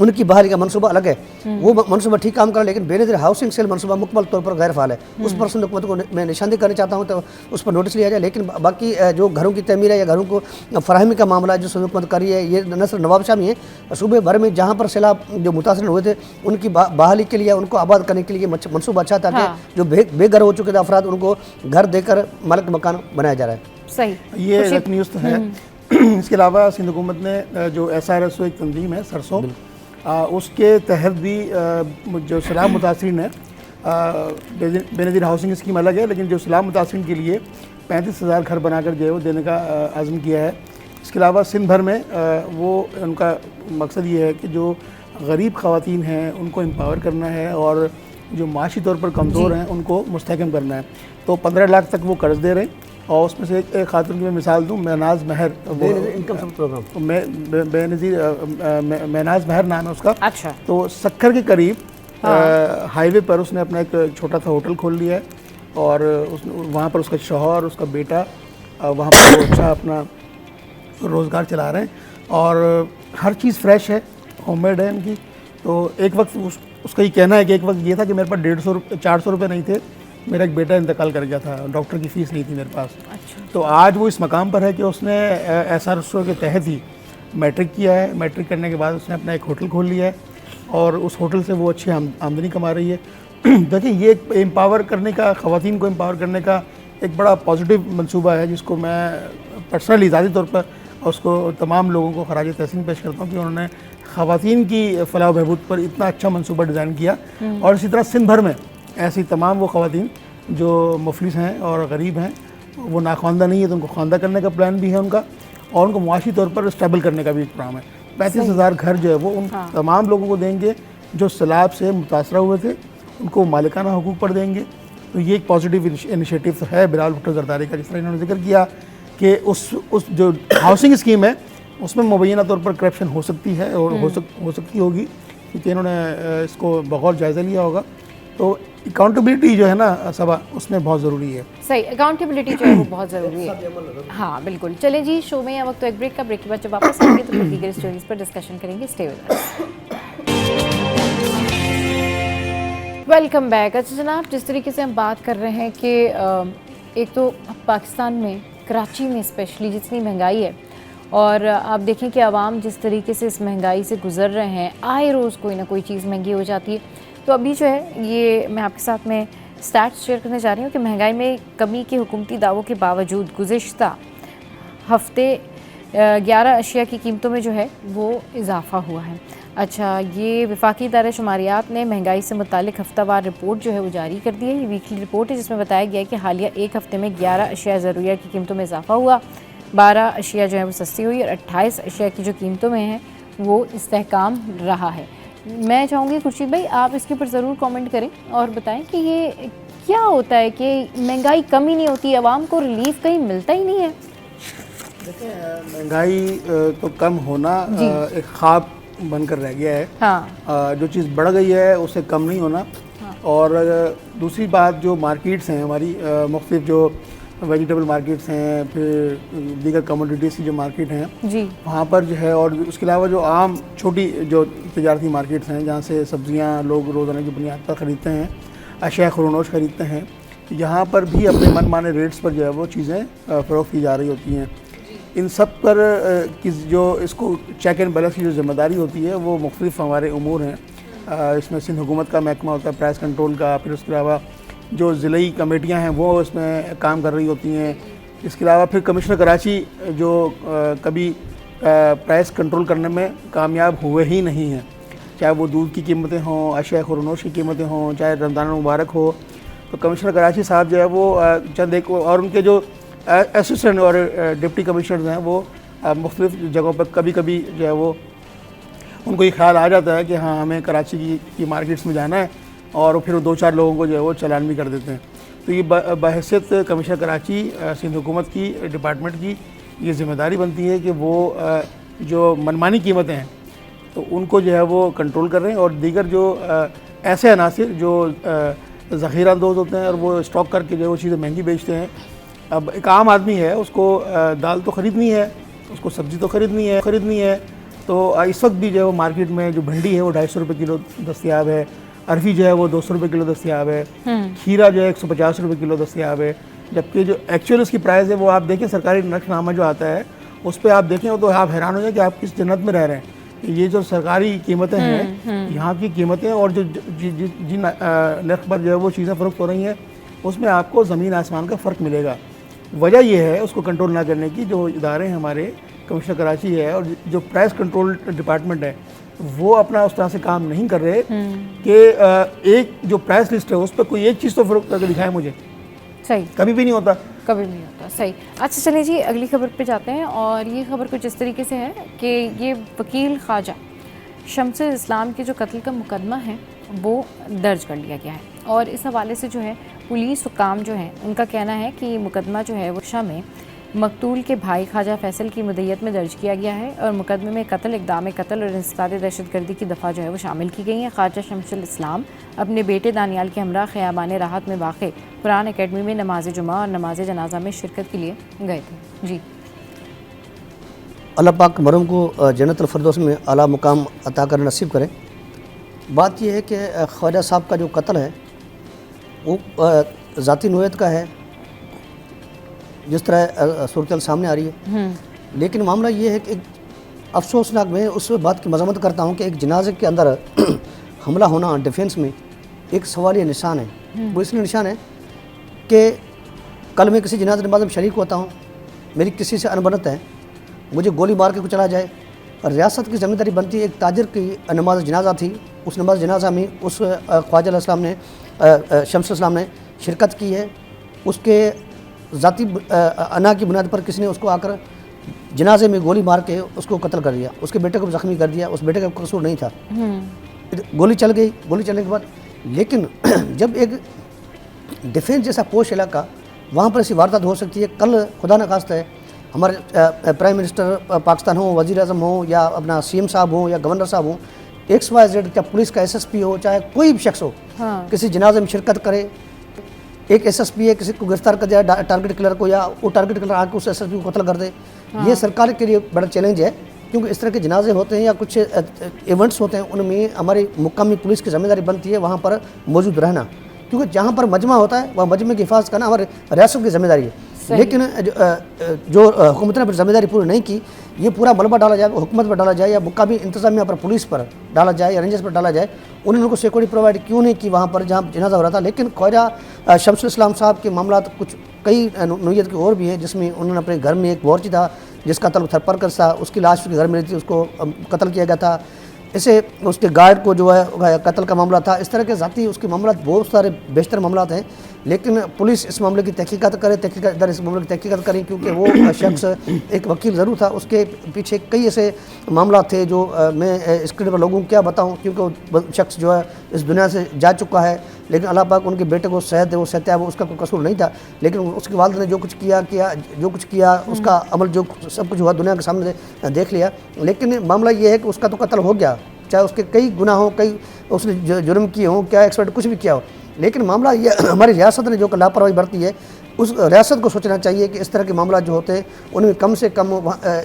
उनकी बहाली का मनसूबा अलग है, वो मनसूबा ठीक काम कर, लेकिन बेनज़ीर हाउसिंग सेल मनसूबा मुकम्मल तौर पर गैर फाल है। उस पर सिंध हुकूमत को मैं निशानदेही करना चाहता हूँ, तो उस पर नोटिस लिया जाए। लेकिन बाकी जो घरों की तमीर है या घरों को फराहमी का मामला जो सिंध हुकूमत कर रही है, ये न सिर्फ नवाबशाह में है, सूबे भर में जहाँ पर सैलाब जो मुतासर हुए थे उनकी बहाली के लिए, उनको आबाद करने के लिए मनसूबा अच्छा, ताकि जो बेघर हो चुके थे अफराद उनको घर देकर मालिक मकान बनाया जा रहा है। सही, ये न्यूज़ तो है। इसके अलावा सिंध हुकूमत ने जो SRSO एक तंजीम है सरसों, उसके तहत भी जो सैलाब मुतासरीन है, बेनज़ीर हाउसिंग स्कीम अलग है, लेकिन जो सैलाब मुतासरीन के लिए 35,000 घर बनाकर जो है वो देने का आज़म किया है। इसके अलावा सिंध भर में वो उनका मकसद ये है कि जो गरीब ख़वातीन हैं उनको एम्पावर करना है, और जो माशी तौर पर कमज़ोर हैं उनको मुस्तहकम करना है। तो 15 लाख तक वो कर्ज़ दे रहे हैं, और उसमें से एक खातून की मैं मिसाल दूं, महनाज महर, इनकम प्रोग्राम महनाज महर नाम है उसका। अच्छा। तो सक्खर के करीब हाईवे पर उसने अपना एक छोटा सा होटल खोल लिया है, और वहाँ पर उसका शौहर, उसका बेटा वहाँ पर अच्छा अपना रोज़गार चला रहे हैं, और हर चीज़ फ्रेश है, होममेड है इनकी। तो एक वक्त उसका ये कहना है कि एक वक्त ये था कि मेरे पास 400 रुपये नहीं थे, मेरा एक बेटा इंतकाल कर गया था, डॉक्टर की फ़ीस नहीं थी मेरे पास। अच्छा। तो आज वो इस मकाम पर है कि उसने SRSO के तहत ही मैट्रिक किया है। मैट्रिक करने के बाद उसने अपना एक होटल खोल लिया है, और उस होटल से वो अच्छी आमदनी कमा रही है। देखिए, ये एम्पावर करने का, ख़वातीन को एम्पावर करने का एक बड़ा पॉजिटिव मंसूबा है, जिसको मैं पर्सनली ज़ाती तौर पर उसको तमाम लोगों को खराज तहसीन पेश करता हूँ कि उन्होंने ख़वातीन की फ़लाह बहबूद पर इतना अच्छा मंसूबा डिज़ाइन किया। और इसी तरह सिंध भर में ऐसी तमाम वो ख़वातीन जो मुफलिस हैं और गरीब हैं, वो नाख्वानदा नहीं है, तो उनको ख्वानदा करने का प्लान भी है उनका, और उनको मुआशी तौर पर स्टेबल करने का भी एक प्रोग्राम है। 35,000 घर जो है वो उन तमाम लोगों को देंगे जो सैलाब से मुतासरा हुए थे, उनको मालिकाना हुकूक पर देंगे। तो ये एक पॉजिटिव इनिशिएटिव तो है बिलाल भुट्टो जरदारी का, जिस तरह इन्होंने जिक्र किया कि उस जो हाउसिंग स्कीम है उसमें मुबैना तौर पर करप्शन हो सकती है, और हो सकती होगी, क्योंकि इन्होंने इसको बगौर जायज़ा लिया होगा। तो अकाउंटेबिलिटी जो है ना सबा, उसमें बहुत ज़रूरी है। सही, अकाउंटेबिलिटी जो है वो बहुत ज़रूरी है। हाँ बिल्कुल। चले जी, शो में अब तो एक ब्रेक का, ब्रेक के बाद जब वापस आएंगे तो फिर दीगर स्टोरीज पर डिस्कशन करेंगे। Stay with us. Welcome back. अच्छा जनाब, जिस तरीके से हम बात कर रहे हैं कि एक तो पाकिस्तान में, कराची में स्पेशली जितनी महंगाई है, और आप देखें कि आवाम जिस तरीके से इस महंगाई से गुजर रहे हैं, आए रोज़ कोई ना कोई चीज़ महंगी हो जाती है। तो अभी जो है ये मैं आपके साथ में स्टैट्स शेयर करने जा रही हूँ कि महंगाई में कमी के हुकूमती दावों के बावजूद गुज़िश्ता हफ्ते 11 अशिया की कीमतों में जो है वो इजाफ़ा हुआ है। अच्छा, ये वफाकी इदारा शुमारियात ने महंगाई से मुतालिक हफ्तावार रिपोर्ट जो है वो जारी कर दी है। ये वीकली रिपोर्ट है जिसमें बताया गया है कि हालिया एक हफ्ते में 11 अशिया ज़रूरिया की कीमतों में इजाफा हुआ, 12 अशिया जो है वो सस्ती हुई और 28 अशिया की जो कीमतों में है वो इस्तेहकाम रहा है। मैं चाहूँगी खुर्शीद भाई आप इसके ऊपर ज़रूर कमेंट करें और बताएं कि ये क्या होता है कि महंगाई कम ही नहीं होती, आवाम को रिलीफ कहीं मिलता ही नहीं है। देखिए, महंगाई तो कम होना एक ख्वाब बनकर रह गया है। हाँ। जो चीज़ बढ़ गई है उससे कम नहीं होना। हाँ। और दूसरी बात, जो मार्केट्स हैं हमारी, मुख्तलिफ जो वेजिटेबल मार्केट्स हैं, फिर दीगर कमोडिटीज़ की जो मार्केट हैं जी, वहाँ पर जो है, और उसके अलावा जो आम छोटी जो तजारती मार्केट्स हैं जहाँ से सब्ज़ियाँ लोग रोज़ाना की बुनियाद पर ख़रीदते हैं, अशिया खुरनोश ख़रीदते हैं, यहाँ पर भी अपने मनमाने रेट्स पर जो है वो चीज़ें फ़रोख्त की जा रही होती हैं। इन सब पर जो इसको चेक एंड बैलेंस की जो ज़िम्मेदारी होती है वो मुख्तलिफ हमारे उमूर हैं। इसमें सिंध हुकूमत का महकमा होता है प्राइस कंट्रोल का, फिर उसके अलावा जो ज़िलाई कमेटियां हैं वो इसमें काम कर रही होती हैं। इसके अलावा फिर कमिश्नर कराची जो कभी प्राइस कंट्रोल करने में कामयाब हुए ही नहीं हैं, चाहे वो दूध की कीमतें हों, अशिया खुरनोश की कीमतें हों, चाहे रमज़ान मुबारक हो। तो कमिश्नर कराची साहब जो है वो चंद एक, और उनके जो असिस्टेंट और डिप्टी कमिश्नर हैं वो मुख्तलिफ जगहों पर कभी कभी जो है वो उनको ये ख्याल आ जाता है कि हाँ हमें कराची की मार्केट्स में जाना है, और फिर वो 2-4 लोगों को जो है वो चालान भी कर देते हैं। तो ये बहैसियत कमिश्नर कराची सिंध हुकूमत की डिपार्टमेंट की ये ज़िम्मेदारी बनती है कि वो जो मनमानी कीमतें हैं तो उनको जो है वो कंट्रोल कर रहे हैं, और दीगर जो ऐसे अनासिर जो ज़ख़ीरा अंदोज़ होते हैं और वो स्टॉक करके जो है वो चीज़ें महंगी बेचते हैं। अब एक आम आदमी है, उसको दाल तो ख़रीदनी है, उसको सब्ज़ी तो ख़रीदनी है, तो इस वक्त भी जो है वो मार्केट में जो भिंडी है वो 250 रुपये किलो दस्तियाब है, अरफी जो है वो 200 रुपये किलो दस्तियाब है, खीरा जो है 150 रुपये किलो दस्तियाब है। जबकि जो एक्चुअल उसकी प्राइस है वो आप देखें, सरकारी नक्शनामा जो आता है उस पर आप देखें तो आप हैरान हो जाए कि आप किस जन्नत में रह रहे हैं। ये जो सरकारी कीमतें हैं, यहाँ की कीमतें और जो जिन नर्ख पर जो है वो चीज़ें फ़रोख्त हो रही हैं उसमें आपको ज़मीन आसमान का फ़र्क मिलेगा। वजह यह है उसको कंट्रोल ना करने की, जो इदारे हैं हमारे, कमिश्नर कराची है और जो प्राइस कंट्रोल डिपार्टमेंट है वो अपना उस तरह से काम नहीं कर रहे कि एक जो प्राइस लिस्ट है उस पर कोई एक चीज़ तो फ़रोख्त करके दिखाए मुझे। सही, कभी भी नहीं होता, कभी नहीं होता। सही। अच्छा चलिए जी, अगली खबर पे जाते हैं, और ये खबर कुछ इस तरीके से है कि ये वकील ख्वाजा शम्सुल इस्लाम के जो कत्ल का मुकदमा है वो दर्ज कर लिया गया है, और इस हवाले से जो है पुलिस हुकाम जो है उनका कहना है कि ये मुकदमा जो है वो शाम में मकतूल के भाई ख्वाजा फैसल की मुद्दत में दर्ज किया गया है, और मुकदमे में कत्ल, इक़दाम कत्ल और इंसदाद दहशतगर्दी की दफ़ा जो है वो शामिल की गई हैं। ख्वाजा शम्सुल इस्लाम अपने बेटे दानियाल के हमरा ख़याबान राहत में वाक़ कुरान अकेडमी में नमाज जुमा और नमाज जनाजा में शिरकत के लिए गए थे। जी, अल्लाह पाक मरहूम को जन्नतुल फिरदौस में आला मुकाम अता कर नसीब करें। बात यह है कि ख्वाजा साहब का जो कत्ल है वो ज़ाती नोयत का है, जिस तरह सूरत सामने आ रही है, लेकिन मामला ये है कि एक अफसोसनाक, मैं उस बात की मज़म्मत करता हूँ कि एक जनाजे के अंदर हमला होना डिफेंस में एक सवालिया निशान है। वो इसलिए निशान है कि कल मैं किसी जनाजे नमाज में शरीक होता हूँ, मेरी किसी से अनबनत है, मुझे गोली मार के कुछ चला जाए, और रियासत की ज़िम्मेदारी बनती है। एक ताजिर की नमाज जनाजा थी, उस नमाज जनाजा में उस ख्वाजा इस्लाम ने, शम्सुल इस्लाम ने शिरकत की है। उसके ज़ाती अना की बुनियाद पर किसी ने उसको आकर जनाजे में गोली मार के उसको कत्ल कर दिया, उसके बेटे को ज़ख्मी कर दिया। उस बेटे का कसूर नहीं था, गोली चल गई। गोली चलने के बाद लेकिन जब एक डिफेंस जैसा पोश इलाका, वहाँ पर ऐसी वारदात हो सकती है। कल खुदा न खास्ता है हमारे प्राइम मिनिस्टर पाकिस्तान हो, वज़ीर आज़म हो, या अपना CM साहब हो, या गवर्नर साहब हो, XYZ, क्या पुलिस का SSP हो, चाहे कोई भी शख्स हो, किसी जनाजे में शिरकत करे, एक SSP है किसी को गिरफ्तार कर दिया टारगेट किलर को, या वो टारगेट किलर आके उस SSP को कत्ल कर दे, ये सरकार के लिए बड़ा चैलेंज है। क्योंकि इस तरह के जनाजे होते हैं या कुछ इवेंट्स होते हैं, उनमें हमारी मुकामी पुलिस की जिम्मेदारी बनती है वहाँ पर मौजूद रहना, क्योंकि जहाँ पर मजमा होता है वह मजमे की हिफाजत करना हमारे रियासत की जिम्मेदारी है। लेकिन जो हुकूमत ने जिम्मेदारी पूरी नहीं की, ये पूरा मलबा डाला जाए हुकूमत पर डाला जाए, या मुकामी इंतजामिया पर, पुलिस पर डाला जाए, या रेंजर्स पर डाला जाए। उन्होंने उनको सिक्योरिटी प्रोवाइड क्यों नहीं की वहाँ पर जहाँ जनाजा हो रहा था। लेकिन ख्वाजा शम्सुल इस्लाम साहब के मामला कुछ कई नोयत के और भी हैं, जिसमें उन्होंने अपने घर में एक बावर्ची था जिसका तल्लुक थरपर कर था, उसकी लाश उसके घर में थी, उसको कत्ल किया गया था। ऐसे उसके गार्ड को जो है कत्ल का मामला था। इस तरह के ज़ाती उसके मामला बहुत सारे बेशतर मामला हैं, लेकिन पुलिस इस मामले की तहकीकात करे, तहकीकातदार इस मामले की तहकीकात करें, क्योंकि वो शख्स एक वकील ज़रूर था, उसके पीछे कई ऐसे मामला थे जो मैं स्क्रीन पर लोगों को क्या बताऊं, क्योंकि वो शख्स जो है इस दुनिया से जा चुका है। लेकिन अल्लाह पाक उनके बेटे को सेहत है, वो सहत्याब, उसका कोई कसूर नहीं था, लेकिन उसके वालिद ने जो कुछ किया उसका अमल जो सब कुछ हुआ दुनिया के सामने देख लिया। लेकिन मामला ये है कि उसका तो कत्ल हो गया, चाहे उसके कई गुनाह हो, कई उसने जुर्म किए हों, क्या एक्सपर्ट कुछ भी किया हो, लेकिन मामला ये हमारी रियासत ने जो लापरवाही बरती है, उस रियासत को सोचना चाहिए कि इस तरह के मामला जो होते हैं उनमें कम से कम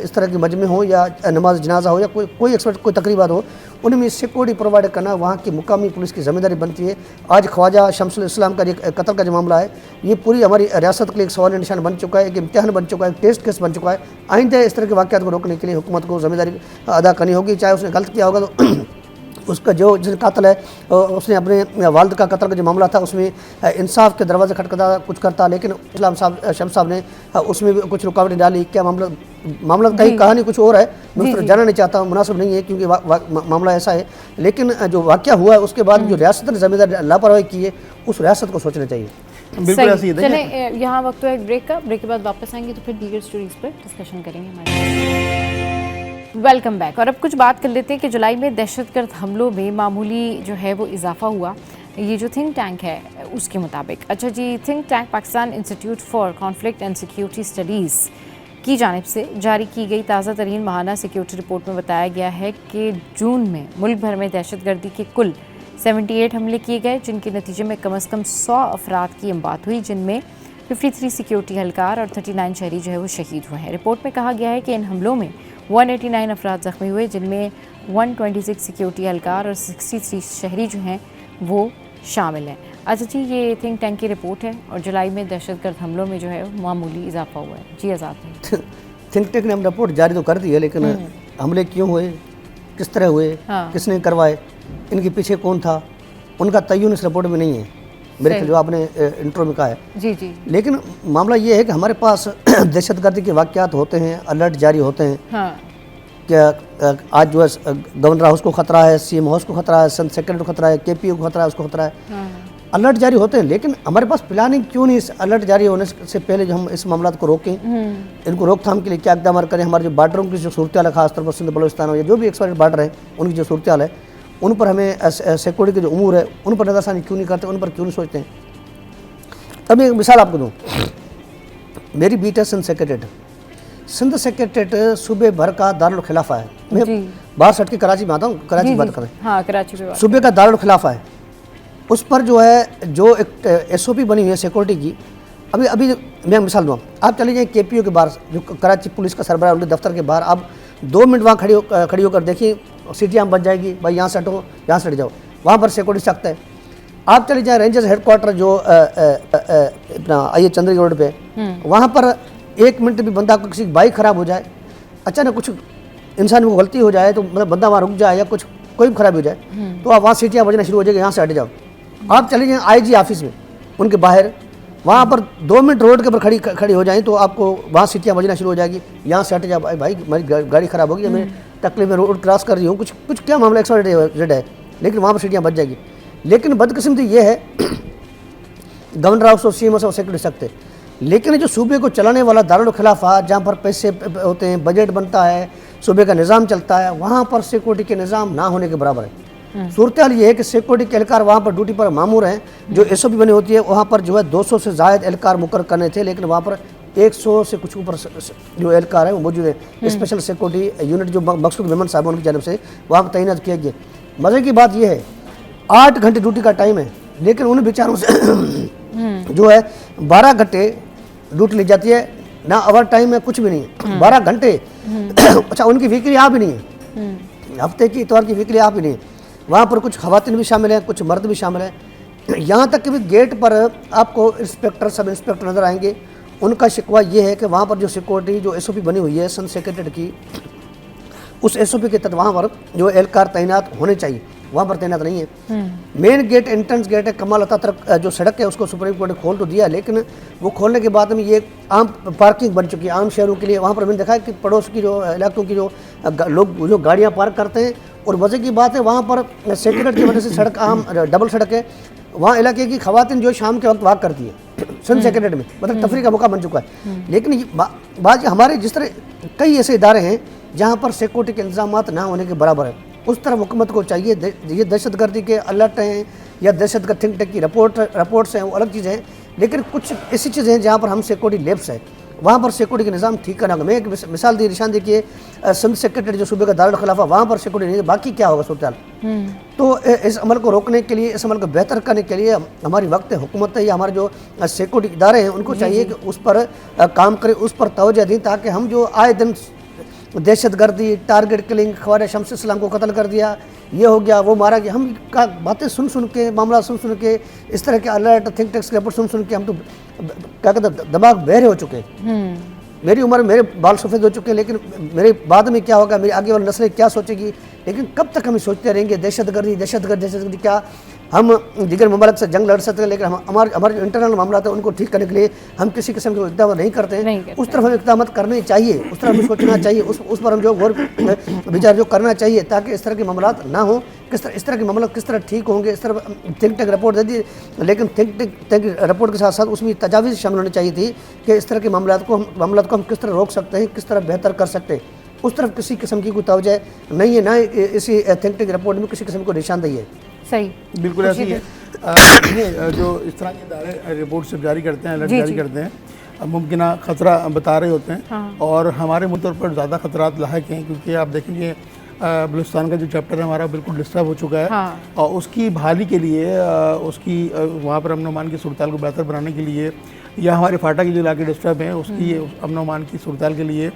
इस तरह के मजमे हो या नमाज जनाजा हो या कोई एक्सपर्ट कोई तकरीबात हो, उनमें सिक्योरिटी प्रोवाइड करना वहाँ की मुकामी पुलिस की जिम्मेदारी बनती है। आज ख्वाजा शमसुल इस्लाम का कत्ल का जो मामला है, ये पूरी हमारी रियासत के लिए एक सवाल निशान बन चुका है, एक इम्तिहान बन चुका है, एक टेस्ट केस बन चुका है। आइंदा इस तरह के वाक़यात को रोकने के लिए हुकूमत को जिम्मेदारी अदा करनी होगी। चाहे उसने गलत किया होगा तो उसका जो जिस कातिल है उसने अपने वालिद का कत्ल का जो मामला था उसमें इंसाफ के दरवाजे खटखटा कुछ करता, लेकिन इस्लाम साहब शम्स साहब ने उसमें भी कुछ रुकावटें डाली। क्या मामला कहीं कहानी कुछ और है, मैं उस तरह जाना नहीं चाहता, मुनासिब नहीं है, क्योंकि मामला ऐसा है। लेकिन जो वाक़या हुआ है उसके बाद जो रियासत ने ज़िम्मेदारी लापरवाही की है, उस रियासत को सोचना चाहिए। बिल्कुल ऐसी है। चलें, यहाँ वक्त है एक ब्रेक का, ब्रेक के बाद वापस आएंगे तो फिर दीगर स्टोरीज पर डिस्कशन करेंगे हमारे। Welcome back. और अब कुछ बात कर लेते हैं कि जुलाई में दहशतगर्द हमलों में मामूली जो है वो इजाफा हुआ, ये जो थिंक टैंक है उसके मुताबिक। अच्छा जी, think tank Pakistan institute for conflict and security studies की जानिब से जारी की गई ताज़ा तरीन माहाना सिक्योरिटी रिपोर्ट में बताया गया है कि जून में मुल्क भर में दहशतगर्दी के कुल 78 हमले किए गए, जिनके नतीजे में कम अज़ कम 100 अफराद की अमवात हुई, जिनमें 53 सिक्योरिटी एहलकार और 39 शहरी जो है वो शहीद हुए हैं। रिपोर्ट में कहा गया है कि इन हमलों में 189 अफराद ज़ख्मी हुए, जिनमें 126 सिक्योरिटी एहलकार और 63 शहरी जो हैं वो शामिल हैं। अच्छा जी, ये थिंक टैंक की रिपोर्ट है और जुलाई में दहशतगर्द हमलों में जो है मामूली इजाफा हुआ है। जी आज़ाद है। थिंक टैंक ने हम रिपोर्ट जारी तो कर दी है, लेकिन हमले क्यों हुए, किस तरह हुए, किसने करवाए, इनके पीछे कौन था, उनका तय्युन इस रिपोर्ट में नहीं है, मेरे ख्याल जो आपने इंट्रो में कहा है। जी जी। लेकिन मामला ये है कि हमारे पास दहशतगर्दी के वाक़यात होते हैं, अलर्ट जारी होते हैं। हाँ। क्या आज जो है गवर्नर हाउस को खतरा है, CM हाउस को खतरा है, संत सेक्रेटरी को खतरा है, KPO को खतरा है, उसको खतरा है। हाँ। अलर्ट जारी होते हैं, लेकिन हमारे पास प्लानिंग क्यों नहीं इस अलर्ट जारी होने से पहले जो हम इस मामला को रोकें, इनको रोकथाम के लिए क्या इक़दाम करें। हमारे जो बॉर्डरों की जो सूरत है, खासतौर पर सिंध बलोचिस्तान हो या जो भी एक्सपायर्ड बॉर्डर है, उनकी जो सूरत है उन पर हमें सिक्योरिटी के जो उमूर है उन पर नज़रसानी क्यों नहीं करते, उन पर क्यों नहीं सोचते हैं। अब एक मिसाल आपको दूँ, मेरी बीट है सिंध सेक्रेटरीट। सिंध सेक्रेटरीट सूबे भर का दारुल खिलाफा है। मैं बाहर से हट के कराची में आता हूँ, कराची की बात करें। हाँ, कराची में सूबे का दारुल खिलाफा है। उस पर जो है जो एक SOP बनी हुई है सिक्योरिटी की। अभी मैं मिसाल दूँ, आप चले जाइए KPO के बाहर, जो कराची पुलिस का सरबराह उनके दफ्तर के बाहर, आप 2 मिनट वहाँ खड़ी होकर देखिए, सीटी आम बन जाएगी, भाई यहाँ से हटो, यहाँ से हट जाओ, वहाँ पर सिक्योरिटी सख्त है। आप चले जाएँ रेंजर्स हेडक्वार्टर जो अपना आइए चंद्री रोड पे, वहाँ पर 1 मिनट भी बंदा किसी की बाइक ख़राब हो जाए, अचानक कुछ इंसान को गलती हो जाए, तो मतलब बंदा वहाँ रुक जाए या कुछ कोई भी खराबी हो जाए, तो आप वहाँ सीटियाँ बजना शुरू हो जाएगी, यहाँ से हट जाओ। आप चले जाएँ IG ऑफिस में, उनके बाहर, वहाँ पर 2 मिनट रोड के ऊपर खड़ी हो जाएँ तो आपको वहाँ सीटियाँ बजना शुरू हो जाएगी, यहाँ से हट जाओ, भाई हमारी गाड़ी ख़राब होगी, मैं तकलीफ में रोड क्रॉस कर रही हूँ, कुछ क्या मामला एक्सपायर्ड है, लेकिन वहाँ पर सीटियाँ बच जाएगी। लेकिन बदकिस्मती ये है, गवर्नर हाउस और CM और सेक्रेटरी सख्त है, लेकिन जो सूबे को चलाने वाला दारुल खिलाफा, जहाँ पर पैसे होते हैं, बजट बनता है, सूबे का निज़ाम चलता है, वहाँ पर सिक्योरिटी के निज़ाम ना होने के बराबर है। सूरत हाल ये है कि सिक्योरिटी के एहलकार वहाँ पर ड्यूटी पर मामूर हैं, जो SOP बनी होती है, वहाँ पर जो है 200 से ज़ायद एहलकार मुकर्रर करने थे, लेकिन वहाँ पर 100 से कुछ ऊपर जो एहलकार है वो मौजूद है। स्पेशल सिक्योरिटी यूनिट जो मकसूद मेमन साहब उनकी जानब से वहाँ पर तैनात किया गया। मज़े की बात यह है, 8 घंटे ड्यूटी का टाइम है, लेकिन उन बेचारों से जो है 12 घंटे ड्यूटी ली जाती है, ना ओवर टाइम है, कुछ भी नहीं है, 12 घंटे। अच्छा, उनकी वीकली आप भी नहीं है, हफ्ते की इतवार की वीकली आप भी नहीं है। वहाँ पर कुछ खवातीन भी शामिल हैं, कुछ मर्द भी शामिल हैं। यहाँ तक कि भी गेट पर आपको इंस्पेक्टर, सब इंस्पेक्टर नज़र आएंगे। उनका शिकवा ये है कि वहाँ पर जो सिक्योरिटी जो SOP बनी हुई है सिंध सेक्रेटरीट की, उस SOP के तहत वहाँ पर जो एहलकार तैनात होने चाहिए, वहाँ पर तैनात नहीं है। मेन गेट, एंट्रेंस गेट है, कमाल अतातुर्क जो सड़क है उसको सुप्रीम कोर्ट ने खोल तो दिया, लेकिन वो खोलने के बाद में ये आम पार्किंग बन चुकी है आम शहरों के लिए। वहाँ पर मैंने देखा है कि पड़ोस की जो इलाकों की जो लोग जो गाड़ियाँ पार्क करते हैं, और वजह की बात है वहाँ पर सिक्योरिटी की वजह से सड़क आम डबल सड़क है, वहाँ इलाके की खवातीन जो शाम के वक्त वॉक करती है सन सेक्रेटरी में, मतलब तफरी का मौका बन चुका है। लेकिन बात हमारे जिस तरह कई ऐसे इदारे हैं जहाँ पर सिक्योरिटी के इंतजाम ना होने के बराबर है, उस तरह हुकूमत को चाहिए। ये दहशतगर्दी के अलर्ट हैं या दहशतगर्द थिंक टैंक की रिपोर्ट्स हैं, वो अलग चीज़ें हैं, लेकिन कुछ ऐसी चीज़ें हैं जहाँ पर हम सिक्योरिटी लैब्स हैं, वहाँ पर सिक्योरिटी का निज़ाम ठीक करना होगा। मैं एक मिसाल दी, निशान देखिए सिंध सेक्रेटरी जो सूबे का दारुल खिलाफा, वहाँ पर सिक्योरिटी नहीं है, बाकी क्या होगा सूरत। तो इस अमल को रोकने के लिए, इस अमल को बेहतर करने के लिए हमारी वक्त हुकूमत है या हमारे जो सिक्योरिटी इदारे हैं उनको चाहिए कि उस पर काम करें, उस पर तवज्जो दें, ताकि हम जो आए दिन दहशतगर्दी, टारगेट किलिंग, ख्वाजा शम्स इस्लाम को कत्ल कर दिया, ये हो गया, वो मारा गया, हम का बातें सुन के, मामला सुन के, इस तरह के अलर्ट थिंक टैंक्स के रिपोर्ट सुन के हम तो क्या कहते हैं दिमाग बहरे हो चुके हैं। मेरी उम्र, मेरे बाल सफ़ेद हो चुके हैं, लेकिन मेरे बाद में क्या होगा, मेरी आगे वाली नस्लें क्या सोचेगी, लेकिन कब तक हम सोचते रहेंगे दहशतगर्दी क्या। हम दीगर ममालिक से जंग लड़ सकते हैं, लेकिन हमारे जो इंटरनल मामला है उनको ठीक करने के लिए हम किसी किस्म के इक़दाम नहीं करते हैं। उस तरफ हमें इक़दाम करने चाहिए, उस तरफ हमें सोचना चाहिए, उस पर हम जो गौर विचार जो करना चाहिए, ताकि इस तरह के मामला ना हो। इस तरह के मामला किस तरह ठीक होंगे, इस तरह थिंक टैंक रिपोर्ट दे दी, लेकिन थिंक टैंक रिपोर्ट के साथ साथ उसमें तजावीज़ शामिल होनी चाहिए थी कि इस तरह के मामला को हम किस तरह रोक सकते हैं, किस तरह बेहतर कर सकते हैं। उस तरफ किसी किस्म की कोई तवज्जो नहीं है, ना इसी थिंक टैंक रिपोर्ट में किसी किस्म को निशानदेही है। सही, बिल्कुल ऐसी है। जो इस तरह के इदारे रिपोर्ट से जारी करते हैं, अलर्ट जारी करते हैं, मुमकिन ख़तरा बता रहे होते हैं। हाँ। और हमारे मुल्क पर ज़्यादा ख़तरात लायक हैं, क्योंकि आप देखेंगे बलूचिस्तान का जो चैप्टर है हमारा बिल्कुल डिस्टर्ब हो चुका है। हाँ। और उसकी बहाली के लिए, उसकी वहाँ पर अमन अमान की सूरत को बेहतर बनाने के लिए, या हमारे फाटा के जो इलाके डिस्टर्ब हैं उसकी अमन अमान की सूरत के लिए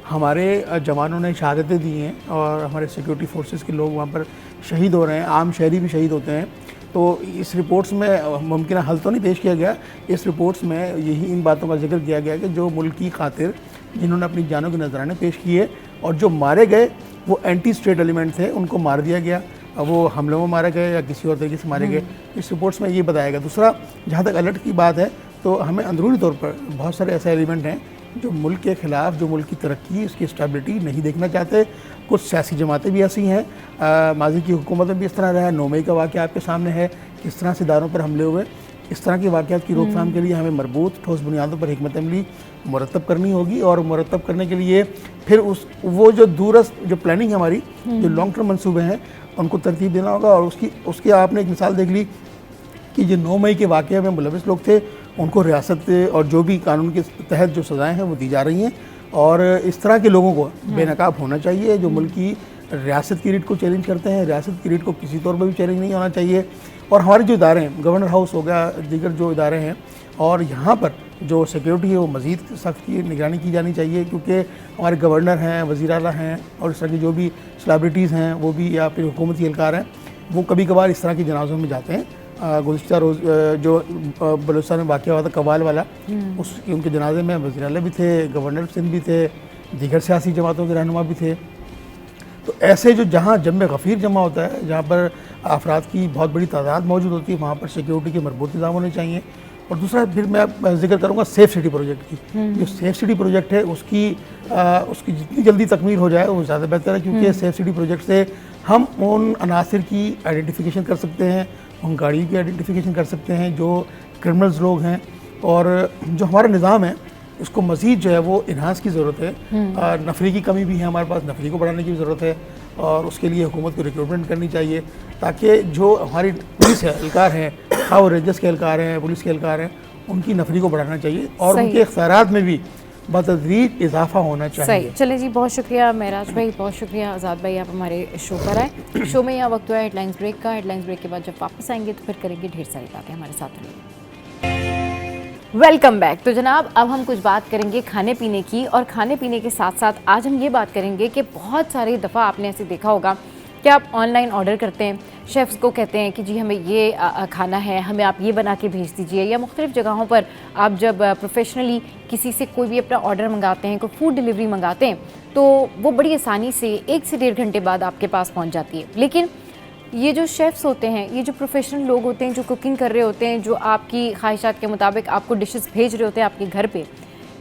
हमारे जवानों ने शहादतें दी हैं, और हमारे सिक्योरिटी फोर्सेस के लोग वहाँ पर शहीद हो रहे हैं, आम शहरी भी शहीद होते हैं। तो इस रिपोर्ट्स में मुमकिन हल तो नहीं पेश किया गया, इस रिपोर्ट्स में यही इन बातों का जिक्र किया गया कि जो मुल्क की खातिर जिन्होंने अपनी जानों के नजराने पेश किए, और जो मारे गए वो एंटी स्टेट एलिमेंट थे, उनको मार दिया गया, वो हमलों में मारे गए या किसी और तरीके से मारे गए, इस रिपोर्ट्स में ये बताया गया। दूसरा, जहाँ तक अलर्ट की बात है, तो हमें अंदरूनी तौर पर बहुत सारे ऐसे एलिमेंट हैं जो मुल्क के ख़िलाफ़, जो मुल्क की तरक्की, उसकी स्टेबिलिटी नहीं देखना चाहते। कुछ सियासी जमातें भी ऐसी हैं, माजी की हुकूमत में भी इस तरह रहा है। 9 मई का वाक़या आपके सामने है, किस तरह से इदारों पर हमले हुए। इस तरह के वाक़यात की रोकथाम के लिए हमें मरबूत ठोस बुनियादों पर हिकमत अमली मुरतब करनी होगी, और मुरतब करने के लिए फिर वो जो दूरस्थ जो प्लानिंग है हमारी, जो लॉन्ग टर्म मनसूबे हैं, उनको तरतीब देना होगा। और उसकी आपने एक मिसाल देख ली कि जो 9 मई के वाक़े में मुलविस लोग थे, उनको रियासत और जो भी कानून के तहत जो सज़ाएँ हैं वो दी जा रही हैं, और इस तरह के लोगों को बेनकाब होना चाहिए जो मुल्क की रियासत की रीत को चैलेंज करते हैं। रियासत की रीत को किसी तौर पर भी चैलेंज नहीं होना चाहिए। और हमारे जो इदारे हैं, गवर्नर हाउस हो गया, दीगर जो इदारे हैं, और यहाँ पर जो सिक्योरिटी है वो मज़ीद सख्त की निगरानी की जानी चाहिए, क्योंकि हमारे गवर्नर हैं, वज़ीर आला हैं, और इस तरह की जो भी सेलिब्रिटीज़ हैं वो भी, या फिर हुकूमती एहलकार हैं, वो कभी कभार इस तरह के जनाज़ों में जाते हैं। गुज़िश्ता रोज़ जो बलूचिस्तान में वाक़या हुआ था कवाल वाला, उनके जनाजे में वज़ीर आला भी थे, गवर्नर सिंध भी थे, दीगर सियासी जमातों के रहनुमा भी थे। तो ऐसे जो जहाँ जम गफ़ीर जमा होता है, जहाँ पर अफराद की बहुत बड़ी तादाद मौजूद होती है, वहाँ पर सिक्योरिटी के मरबूत इंतज़ाम होने चाहिए। और दूसरा फिर मैं जिक्र करूँगा सेफ़ सिटी प्रोजेक्ट की। जो सेफ़ सिटी प्रोजेक्ट है उसकी जितनी जल्दी तकमील हो जाए वो ज़्यादा बेहतर है, क्योंकि सेफ़ सिटी प्रोजेक्ट से हम उन अनासर की आइडेंटिफिकेशन कर सकते हैं, उन गाड़ियों की आइडेंटिफिकेशन कर सकते हैं जो क्रिमिनल्स लोग हैं, और जो हमारा निज़ाम है उसको मज़ीद जो है वो इन्हांस की ज़रूरत है। नफरी की कमी भी है हमारे पास, नफरी को बढ़ाने की भी ज़रूरत है, और उसके लिए हुकूमत को रिक्रूटमेंट करनी चाहिए, ताकि जो हमारी पुलिस है, एहलकार हैं, हाँ वो रेंजर्स के एहलकार हैं, पुलिस के एहलकार हैं, उनकी नफरी को बढ़ाना चाहिए, और उनके इख्तियारात में भी बतदरीज इजाफा होना चाहिए। सही। चले जी, बहुत शुक्रिया महराज भाई, बहुत शुक्रिया आज़ाद भाई, आप हमारे शो पर आए। शो में यहाँ वक्त हुआ है हेडलाइंस ब्रेक का। हेडलाइंस ब्रेक के बाद जब वापस आएंगे तो फिर करेंगे ढेर सारी बातें, हमारे साथ रहिए। Welcome back. तो जनाब, अब हम कुछ बात करेंगे खाने पीने की, और खाने पीने के साथ साथ आज हम ये बात करेंगे कि बहुत सारी दफ़ा आपने ऐसे देखा होगा कि आप ऑनलाइन ऑर्डर करते हैं, शेफ़्स को कहते हैं कि जी हमें ये खाना है, हमें आप ये बना के भेज दीजिए, या मुख्तलिफ़ जगहों पर आप जब प्रोफेशनली किसी से कोई भी अपना ऑर्डर मंगाते हैं, कोई फूड डिलीवरी मंगाते हैं, तो वो बड़ी आसानी से 1 से 1.5 घंटे बाद आपके पास पहुंच जाती है। लेकिन ये जो शेफ़्स होते हैं, ये जो प्रोफेशनल लोग होते हैं, जो कुकिंग कर रहे होते हैं, जो आपकी ख्वाहिशात के मुताबिक आपको डिशेस भेज रहे होते हैं आपके घर पे,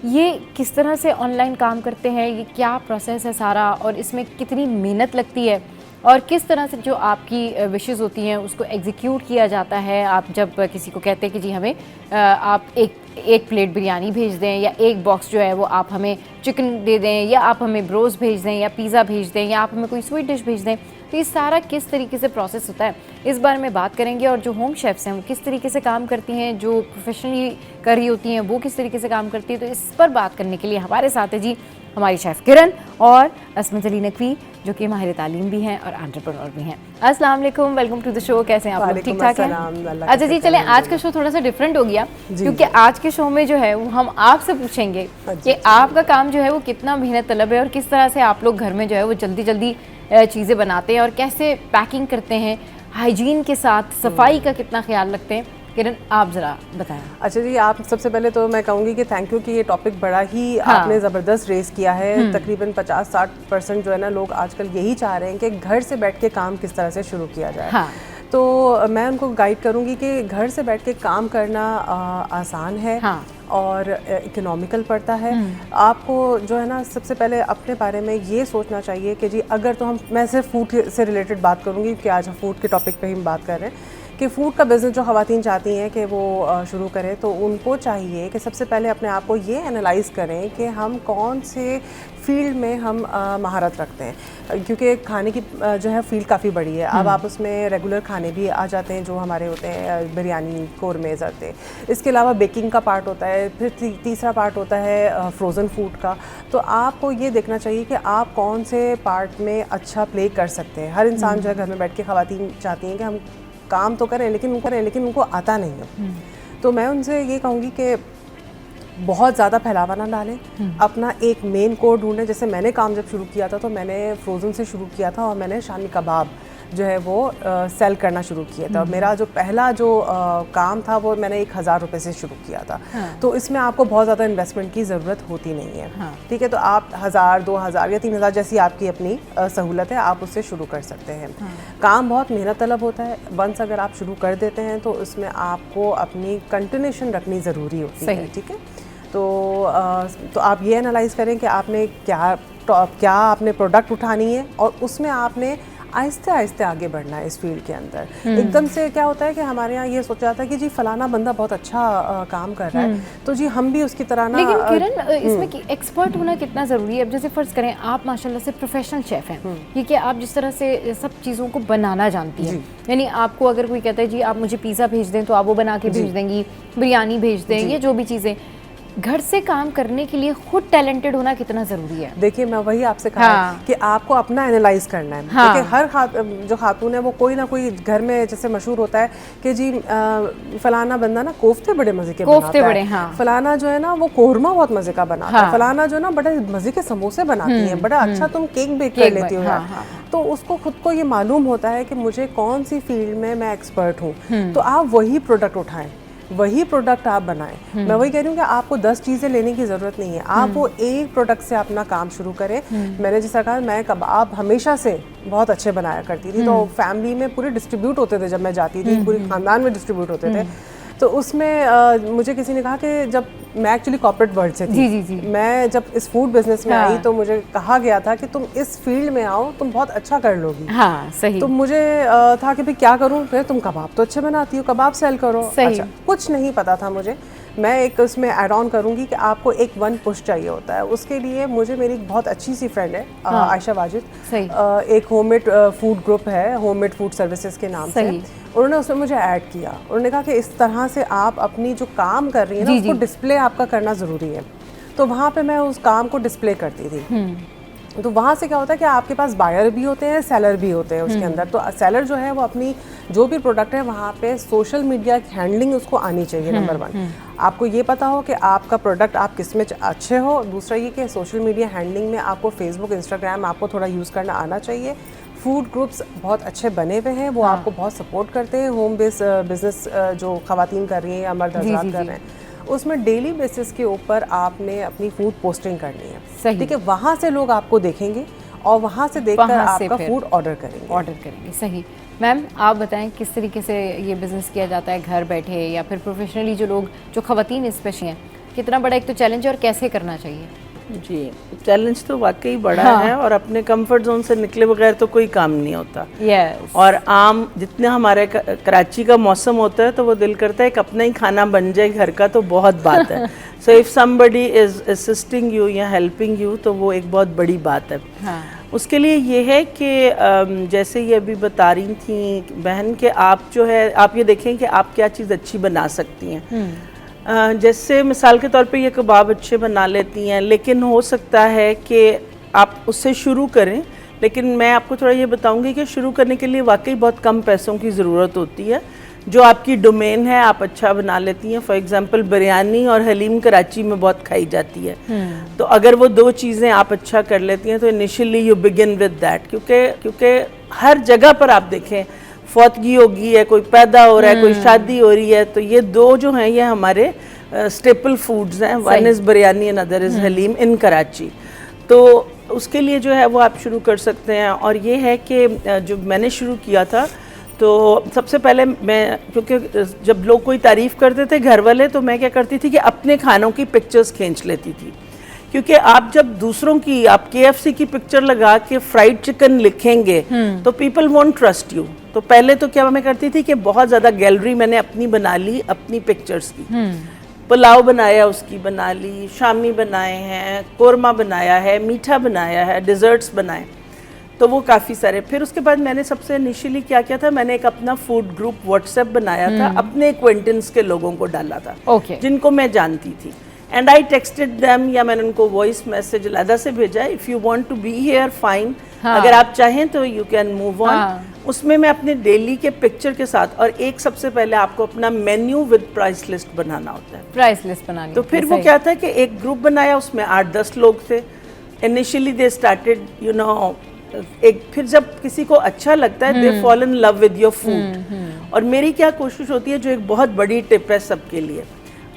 ये किस तरह से ऑनलाइन काम करते हैं, ये क्या प्रोसेस है सारा, और इसमें कितनी मेहनत लगती है, और किस तरह से जो आपकी विशेज़ होती हैं उसको एग्जीक्यूट किया जाता है। आप जब किसी को कहते हैं कि जी हमें आप एक प्लेट बिरयानी भेज दें, या एक बॉक्स जो है वो आप हमें चिकन दे दें, या आप हमें ब्रोस भेज दें, या पिज़्ज़ा भेज दें, या आप हमें कोई स्वीट डिश भेज दें, तो ये सारा किस तरीके से प्रोसेस होता है इस बारे में बात करेंगे। और जो होम शेफ़्स हैं वो किस तरीके से काम करती हैं, जो प्रोफेशनली कर रही होती हैं वो किस तरीके से काम करती है, तो इस पर बात करने के लिए हमारे साथ है जी हमारी शेफ़ किरण और अस्मत अली नकवी, जो कि माहिर तालीम भी हैं और एंटरप्रेन्योर भी हैं। अस्सलाम वालेकुम, वेलकम टू द शो। कैसे हैं आप लोग? ठीक ठाक हैं? अच्छा जी, चलें आज का शो थोड़ा सा डिफरेंट हो गया, क्योंकि आज के शो में जो है वो हम आपसे पूछेंगे कि आपका काम जो है वो कितना मेहनत तलब है, और किस तरह से आप लोग घर में जो है वो जल्दी जल्दी चीज़ें बनाते हैं, और कैसे पैकिंग करते हैं, हाइजीन के साथ सफाई का कितना ख्याल रखते हैं। किरण, आप ज़रा बताएं। अच्छा जी, आप सबसे पहले तो मैं कहूँगी कि थैंक यू कि ये टॉपिक बड़ा ही आपने ज़बरदस्त रेस किया है। तकरीबन 50-60% जो है ना लोग आजकल यही चाह रहे हैं कि घर से बैठ के काम किस तरह से शुरू किया जाए। तो मैं उनको गाइड करूँगी कि घर से बैठ के काम करना आसान है और इकोनॉमिकल पड़ता है। आपको जो है ना सबसे पहले अपने बारे में ये सोचना चाहिए कि जी अगर तो मैं सिर्फ फूड से रिलेटेड बात करूँगी कि आज फूड के टॉपिक पे ही हम बात कर रहे हैं कि फ़ूड का बिज़नेस जो ख़वातीन चाहती हैं कि वो शुरू करें, तो उनको चाहिए कि सबसे पहले अपने आप को ये एनालाइज़ करें कि हम कौन से फील्ड में हम महारत रखते हैं, क्योंकि खाने की जो है फील्ड काफ़ी बड़ी है। अब आप उसमें रेगुलर खाने भी आ जाते हैं जो हमारे होते हैं, बिरयानी, कोरमे, ज़रते। इसके अलावा बेकिंग का पार्ट होता है, फिर तीसरा पार्ट होता है फ्रोज़न फूड का। तो आपको ये देखना चाहिए कि आप कौन से पार्ट में अच्छा प्ले कर सकते हैं। हर इंसान जो है घर में बैठ के ख़वातीन चाहती हैं कि हम काम तो करें लेकिन उनको आता नहीं है। तो मैं उनसे ये कहूँगी कि बहुत ज़्यादा फैलावा ना डालें, अपना एक मेन कोर ढूंढें। जैसे मैंने काम जब शुरू किया था तो मैंने फ्रोज़न से शुरू किया था, और मैंने शामी कबाब जो है वो सेल करना शुरू किया था। मेरा जो पहला जो काम था वो मैंने 1000 रुपये से शुरू किया था। तो इसमें आपको बहुत ज़्यादा इन्वेस्टमेंट की ज़रूरत होती नहीं है। ठीक है, तो आप 1000, 2000 या 3000 जैसी आपकी अपनी सहूलत है, आप उससे शुरू कर सकते हैं। काम बहुत मेहनत तलब होता है। वंस अगर आप शुरू कर देते हैं तो उसमें आपको अपनी कंटिन्यूशन रखनी ज़रूरी होती है। ठीक है, तो आप ये एनालाइज़ करें कि आपने क्या आपने प्रोडक्ट उठानी है, और उसमें आपने आहिस्ते आहिस्ते आगे बढ़ना है इस फील्ड के अंदर। एकदम से क्या होता है कि हमारे यहाँ ये सोचा जाता है कि जी फलाना बंदा बहुत अच्छा काम कर रहा है, तो जी हम भी उसकी तरह ना। लेकिन किरण, इसमें एक्सपर्ट होना कितना ज़रूरी है? अब जैसे फ़र्ज़ करें आप माशाल्लाह से प्रोफेशनल शेफ़ हैं, ठीक है, आप जिस तरह से सब चीज़ों को बनाना जानती हैं, यानी आपको अगर कोई कहता है जी आप मुझे पिज़्ज़ा भेज दें तो आप वो बना के भेज देंगी, बिरयानी भेज दें, ये जो भी चीज़ें। घर से काम करने के लिए खुद टैलेंटेड होना कितना ज़रूरी है? देखिए, मैं वही आपसे कहा कि आपको अपना एनालाइज करना है। देखिए, हर जो खातून है वो कोई ना कोई घर में जैसे मशहूर होता है कि जी फलाना बंदा ना कोफ्ते बड़े मज़े के बनाता है, फलाना जो है ना वो कोरमा बहुत मज़े का बनाता है, फलाना जो है ना बड़े मज़े के समोसे बनाती है, बड़ा अच्छा तुम केक बेक कर लेती हो। तो उसको खुद को ये मालूम होता है कि मुझे कौन सी फील्ड में मैं एक्सपर्ट हूँ, तो आप वही प्रोडक्ट उठाएं, वही प्रोडक्ट आप बनाएं। मैं वही कह रही हूँ कि आपको 10 चीज़ें लेने की ज़रूरत नहीं है, आप वो एक प्रोडक्ट से अपना काम शुरू करें। मैंने जैसा कहा, मैं कबाब हमेशा से बहुत अच्छे बनाया करती थी, तो फैमिली में पूरे डिस्ट्रीब्यूट होते थे। जब मैं जाती थी पूरी ख़ानदान में डिस्ट्रीब्यूट होते थे। तो उसमें मुझे किसी ने कहा कि जब मैं एक्चुअली कॉर्पोरेट वर्ल्ड से थी, जी। मैं जब इस फूड बिजनेस में आई तो मुझे कहा गया था कि तुम इस फील्ड में आओ, तुम बहुत अच्छा कर लोगी। सही। तो मुझे था कि भाई क्या करूं, फिर तुम कबाब तो अच्छे बनाती हो, कबाब सेल करो। अच्छा, कुछ नहीं पता था मुझे। मैं एक उसमें ऐड ऑन करूंगी कि आपको एक 1 पुश चाहिए होता है। उसके लिए मुझे मेरी एक बहुत अच्छी सी फ्रेंड है, आयशा वाजिद, एक होममेड फूड ग्रुप है, होममेड फूड सर्विसेज के नाम से। उन्होंने उसमें मुझे ऐड किया। उन्होंने कहा कि इस तरह से आप अपनी जो काम कर रही है ना उसको डिस्प्ले आपका करना ज़रूरी है। तो वहाँ पे मैं उस काम को डिस्प्ले करती थी। तो वहाँ से क्या होता है कि आपके पास बायर भी होते हैं, सेलर भी होते हैं उसके अंदर। तो सेलर जो है वो अपनी जो भी प्रोडक्ट है वहाँ पे सोशल मीडिया हैंडलिंग उसको आनी चाहिए। नंबर 1, आपको ये पता हो कि आपका प्रोडक्ट आप किस में अच्छे हो। दूसरा ये कि सोशल मीडिया हैंडलिंग में आपको फेसबुक, इंस्टाग्राम आपको थोड़ा यूज़ करना आना चाहिए। फूड ग्रुप्स बहुत अच्छे बने हुए हैं, वो आपको बहुत सपोर्ट करते हैं। होम बेस्ड बिजनेस जो ख़वातीन कर रही हैं या मर्द हज़रात कर रहे हैं, उसमें डेली बेसिस के ऊपर आपने अपनी फूड पोस्टिंग करनी है। ठीक है, वहाँ से लोग आपको देखेंगे और वहाँ से देखकर आपका फूड ऑर्डर करेंगे। सही। मैम, आप बताएं किस तरीके से ये बिज़नेस किया जाता है घर बैठे, या फिर प्रोफेशनली जो लोग, जो ख़वातीन स्पेशली हैं, कितना बड़ा एक तो चैलेंज है और कैसे करना चाहिए? जी, चैलेंज तो वाकई बड़ा है और अपने कंफर्ट जोन से निकले बगैर तो कोई काम नहीं होता। और आम जितने हमारे कराची का मौसम होता है तो वो दिल करता है कि अपना ही खाना बन जाए घर का, तो बहुत बात है। So if somebody is assisting you या हेल्पिंग यू तो वो एक बहुत बड़ी बात है। उसके लिए ये है कि जैसे ये अभी बता रही थी बहन कि आप जो है आप ये देखें कि आप क्या चीज़ अच्छी बना सकती हैं। जैसे मिसाल के तौर पे ये कबाब अच्छे बना लेती हैं, लेकिन हो सकता है कि आप उससे शुरू करें, लेकिन मैं आपको थोड़ा ये बताऊंगी कि शुरू करने के लिए वाकई बहुत कम पैसों की ज़रूरत होती है। जो आपकी डोमेन है आप अच्छा बना लेती हैं। फॉर एग्जांपल बिरयानी और हलीम कराची में बहुत खाई जाती है, तो अगर वो दो चीज़ें आप अच्छा कर लेती हैं तो initially you begin with that, क्योंकि हर जगह पर आप देखें फौतगी होगी है, कोई पैदा हो रहा है, कोई शादी हो रही है, तो ये दो जो हैं ये हमारे स्टेपल फूड्स हैं। One is biryani and other is haleem in Karachi. तो उसके लिए जो है वो आप शुरू कर सकते हैं। और ये है कि जो मैंने शुरू किया था तो सबसे पहले मैं, क्योंकि जब लोग कोई तारीफ़ करते थे घर वाले, तो मैं क्या करती थी कि अपने खानों की पिक्चर्स खींच लेती थी। क्योंकि आप जब दूसरों की, आप KFC की पिक्चर लगा के फ्राइड चिकन लिखेंगे तो पीपल वोंट ट्रस्ट यू। तो पहले तो क्या मैं करती थी कि बहुत ज़्यादा गैलरी मैंने अपनी बना ली, अपनी पिक्चर्स की। पुलाव बनाया उसकी बना ली, शामी बनाए हैं, कोरमा बनाया है, मीठा बनाया है, डिज़र्ट्स बनाए, तो वो काफ़ी सारे। फिर उसके बाद मैंने सबसे इनिशियली क्या किया था, मैंने एक अपना फूड ग्रुप व्हाट्सएप बनाया था, अपने एक्वेंटेंस के लोगों को डाला था, जिनको मैं जानती थी। एंड आई टेक्सटेड देम, या मैंने उनको वॉइस मैसेज अलग से भेजा, if you want to be here fine, अगर आप चाहें तो यू कैन मूव ऑन। उसमें मैं अपने डेली के पिक्चर के साथ, और एक सबसे पहले आपको अपना मेन्यू विद प्राइस लिस्ट बनाना होता है, प्राइस लिस्ट बनानी। तो फिर वो क्या था कि एक ग्रुप बनाया, उसमें 8-10 लोग थे। Initially they started you know, फिर जब किसी को अच्छा लगता है they fall in love with your food. और मेरी क्या कोशिश होती है, जो एक बहुत बड़ी टिप है सबके लिए,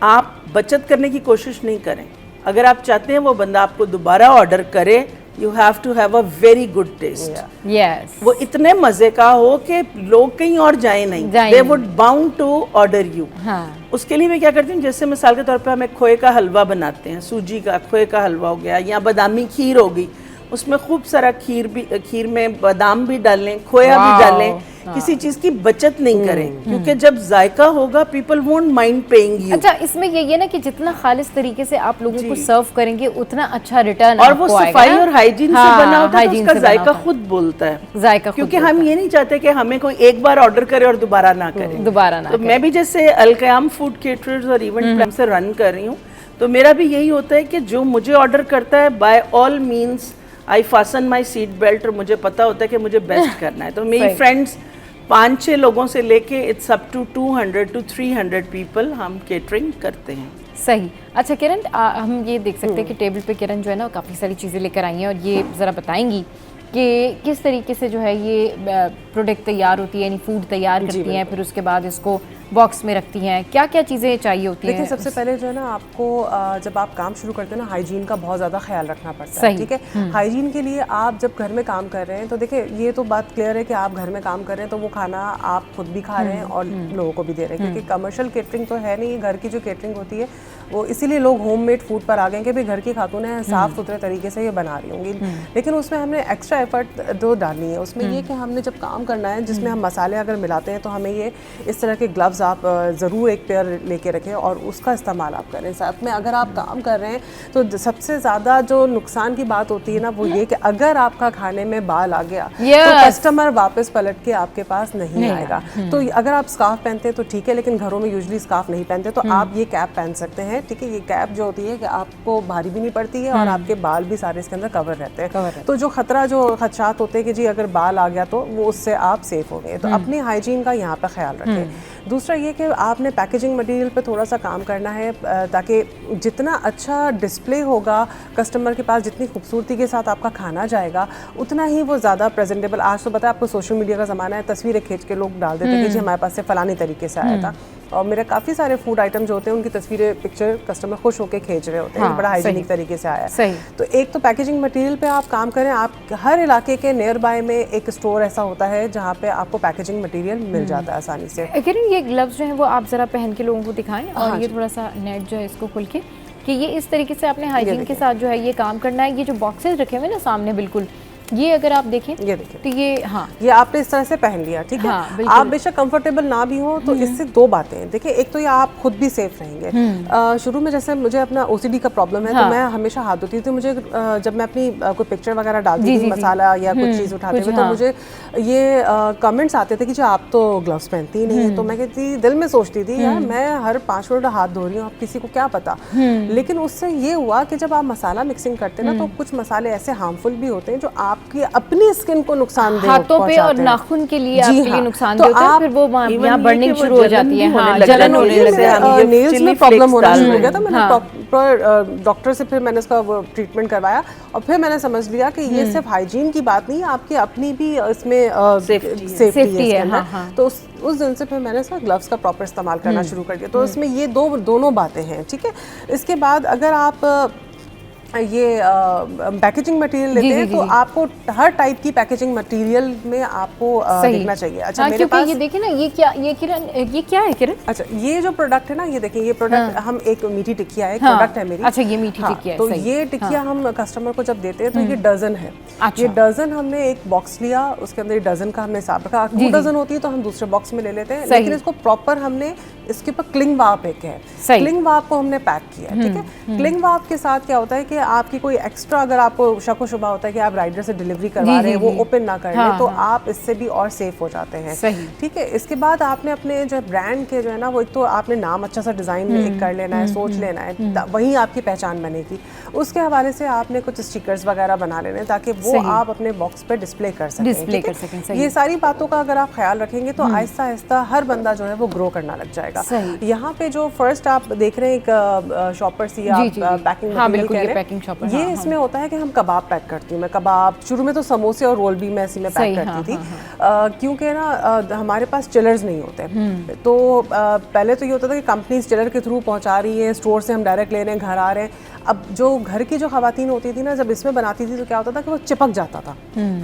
आप बचत करने की कोशिश नहीं करें। अगर आप चाहते हैं वो बंदा आपको दोबारा ऑर्डर करे, you have to have a very good taste. वो इतने मजे का हो कि लोग कहीं और जाए नहीं, they would bound to order you. उसके लिए मैं क्या करती हूँ, जैसे मिसाल के तौर पे हम एक खोए का हलवा बनाते हैं, सूजी का खोए का हलवा हो गया, या बादामी खीर हो गई, उसमें खूब सारा खीर में बादाम भी डालें, खोया भी डालें, किसी चीज की बचत नहीं करें, क्योंकि जब जायका होगा people won't mind paying you. अच्छा, इसमें ये ना कि जितना खालिस तरीके से आप लोगों को सर्व करेंगे उतना अच्छा रिटर्न, और वो सफाई और हाइजीन से बना होता है, तो उसका जायका खुद बोलता है, जायका, क्योंकि हम ये नहीं चाहते कि हमें कोई एक बार ऑर्डर करे और दोबारा ना करे। तो मैं भी जैसे अल-क़याम फूड केटरर्स और इवेंट प्लान से रन कर रही हूँ, तो मेरा भी यही होता है कि जो मुझे ऑर्डर करता है by all means I fasten my seat belt, और मुझे पता होता है कि मुझे बेस्ट करना है। तो मेरी फ्रेंड्स 5-6 लोगों से लेके it's up to 200 to 300 people हम केटरिंग करते हैं। सही। अच्छा किरण, हम ये देख सकते हैं कि टेबल पे किरण जो है ना काफ़ी सारी चीज़ें लेकर आई हैं, और ये ज़रा बताएंगी कि किस तरीके से जो है ये प्रोडक्ट तैयार होती है, यानी फूड तैयार करती हैं, फिर उसके बाद इसको बॉक्स में रखती हैं, क्या क्या चीज़ें चाहिए होती हैं? देखिए, सबसे पहले जो है ना आपको जब आप काम शुरू करते हैं ना, हाइजीन का बहुत ज़्यादा ख्याल रखना पड़ता है। ठीक है, हाइजीन के लिए आप जब घर में काम कर रहे हैं, तो देखिए ये तो बात क्लियर है कि आप घर में काम कर रहे हैं तो वो खाना आप खुद भी खा रहे हैं और लोगों को भी दे रहे हैं, क्योंकि कमर्शियल केटरिंग तो है नहीं। घर की जो केटरिंग होती है वो इसीलिए लोग होममेड फूड पर आ गए कि भाई घर की खातूनें साफ़ सुथरे तरीके से ये बना रही होंगी, लेकिन उसमें हमने एक्स्ट्रा एफर्ट दो डालनी है। उसमें ये कि हमने जब काम करना है, जिसमें हम मसाले अगर मिलाते हैं, तो हमें ये इस तरह के ग्लव्स आप ज़रूर एक पेयर लेके रखें और उसका इस्तेमाल आप करें। साथ में अगर आप काम कर रहे हैं तो सबसे ज़्यादा जो नुकसान की बात होती है ना, वो ये कि अगर आपका खाने में बाल आ गया तो कस्टमर वापस पलट के आपके पास नहीं आएगा। तो अगर आप स्कार्फ पहनते हैं तो ठीक है, लेकिन घरों में यूजुअली स्कार्फ नहीं पहनते, तो आप ये कैप पहन सकते हैं। ठीक है, ये कैप जो होती है कि आपको भारी भी नहीं पड़ती है और आपके बाल भी सारे इसके अंदर कवर रहते हैं। तो जो खदशात होते हैं कि जी अगर बाल आ गया तो वो उससे आप सेफ हो गए। तो अपनी हाइजीन का यहाँ पे ख्याल रखें। दूसरा ये कि आपने पैकेजिंग मटेरियल पे थोड़ा सा काम करना है, ताकि जितना अच्छा डिस्प्ले होगा कस्टमर के पास, जितनी खूबसूरती के साथ आपका खाना जाएगा, उतना ही वो ज़्यादा प्रेजेंटेबल। आज तो पता है आपको सोशल मीडिया का ज़माना है, तस्वीरें खींच के लोग डाल देते हैं कि जी हमारे पास से फ़लानी तरीके से आया था। और मेरे काफ़ी सारे फूड आइटम जो होते हैं उनकी तस्वीरें, पिक्चर कस्टमर खुश होकर खींच रहे होते हैं, बड़ा हाइजीनिक तरीके से आया है। तो एक तो पैकेजिंग मटेरियल पे आप काम करें। आप हर इलाके के नियर बाय में एक स्टोर ऐसा होता है जहाँ पे आपको पैकेजिंग मटेरियल मिल जाता है आसानी से। अगर ये ग्लव्स जो हैं वो आप ज़रा पहन के लोगों को दिखाएं, और ये थोड़ा सा नेट जो है इसको खोल के, कि ये इस तरीके से आपने हाइजीन के साथ जो है ये काम करना है। ये जो बॉक्सेस रखे हुए ना सामने बिल्कुल, ये अगर आप देखें ये देखिए तो ये हाँ ये आपने इस तरह से पहन लिया, ठीक है। हाँ, आप बेशक कंफर्टेबल ना भी हो तो इससे दो बातें हैं। देखिए, एक तो ये आप खुद भी सेफ रहेंगे। शुरू में जैसे मुझे अपना OCD का प्रॉब्लम है, तो मैं हमेशा हाथ धोती थी। मुझे जब मैं अपनी कोई पिक्चर वगैरह डालती थी मसाला या कुछ चीज़ उठाते हुए, तो मुझे ये कमेंट्स आते थे कि जो आप तो ग्लव्स पहनती ही नहीं है। तो मैं कहती, दिल में सोचती थी यार मैं हर 5 मिनट हाथ धो रही हूँ, आप किसी को क्या पता। लेकिन उससे ये हुआ कि जब आप मसाला मिक्सिंग करते हैं ना, तो कुछ मसाले ऐसे हार्मफुल भी होते हैं जो आपकी अपनी स्किन को नुकसान दे हाथों पे और नाखून के लिए आपके लिए नुकसान तो होता है, फिर वो यहाँ बर्निंग शुरू हो जाती है। हाँ, जलन होने लगती है, नेल्स में प्रॉब्लम होना शुरू हो गया था। मैंने प्रॉपर डॉक्टर से फिर मैंने इसका ट्रीटमेंट करवाया और फिर मैंने समझ लिया कि ये सिर्फ हाइजीन की बात नहीं है, आपकी अपनी भी इसमें सेफ्टी है। तो उस दिन से फिर मैंने ग्लव्स का प्रॉपर इस्तेमाल करना शुरू कर दिया। तो इसमें ये दोनों बातें हैं, ठीक है। इसके बाद अगर आप ये पैकेजिंग मटेरियल लेते हैं तो आपको हर टाइप की पैकेजिंग मटेरियल में आपको देखना चाहिए। अच्छा, मेरे पास ये देखिए ना, ये क्या है किरण? अच्छा, ये जो प्रोडक्ट है ना, ये देखिए, ये प्रोडक्ट हम एक मीठी टिकिया है, प्रोडक्ट है मेरी। अच्छा, ये मीठी टिकिया है। तो ये टिकिया हम कस्टमर को जब देते हैं तो ये डजन है। ये डजन हमने एक बॉक्स लिया, उसके अंदर डजन का हमने हिसाब रखा। 2 डजन होती है तो हम दूसरे बॉक्स में ले लेते हैं, लेकिन इसको प्रॉपर हमने इसके ऊपर क्लिंग वाप एक है, क्लिंग वाप को हमने पैक किया, ठीक है। क्लिंग वाप के साथ क्या होता है कि आपकी कोई एक्स्ट्रा अगर आपको शक व शुबा होता है कि आप राइडर से डिलीवरी करवा रहे हैं, वो ओपन ना कर लें, तो आप इससे भी और सेफ हो जाते हैं, ठीक है। इसके बाद आपने अपने जो ब्रांड के जो है ना, वो एक तो आपने नाम अच्छा सा डिजाइन कर लेना है, सोच लेना है, वही आपकी पहचान बनेगी। उसके हवाले से आपने कुछ स्टिकर्स वगैरह बना लेने ताकि वो आप अपने बॉक्स पे डिस्प्ले कर सकें। ये सारी बातों का अगर आप ख्याल रखेंगे तो आहिस्ता आहिस्ता हर बंदा जो है वो ग्रो करना लग जाएगा। यहाँ पे जो फर्स्ट आप देख रहे हैं एक शॉपर सी पैकिंग, हाँ बिल्कुल, ये पैकिंग शॉपर, ये इसमें होता है कि हम कबाब पैक करती हूँ मैं। कबाब शुरू में तो समोसे और रोल भी मैं इसी में पैक करती थी, क्योंकि ना हमारे पास चिलर्स नहीं होते। तो पहले तो ये होता था कि कंपनी चिलर के थ्रू पहुँचा रही है, स्टोर से हम डायरेक्ट ले रहे हैं, घर आ रहे हैं। अब जो घर की जो खवातीन होती थी ना, जब इसमें बनाती थी तो क्या होता था कि वो चिपक जाता था।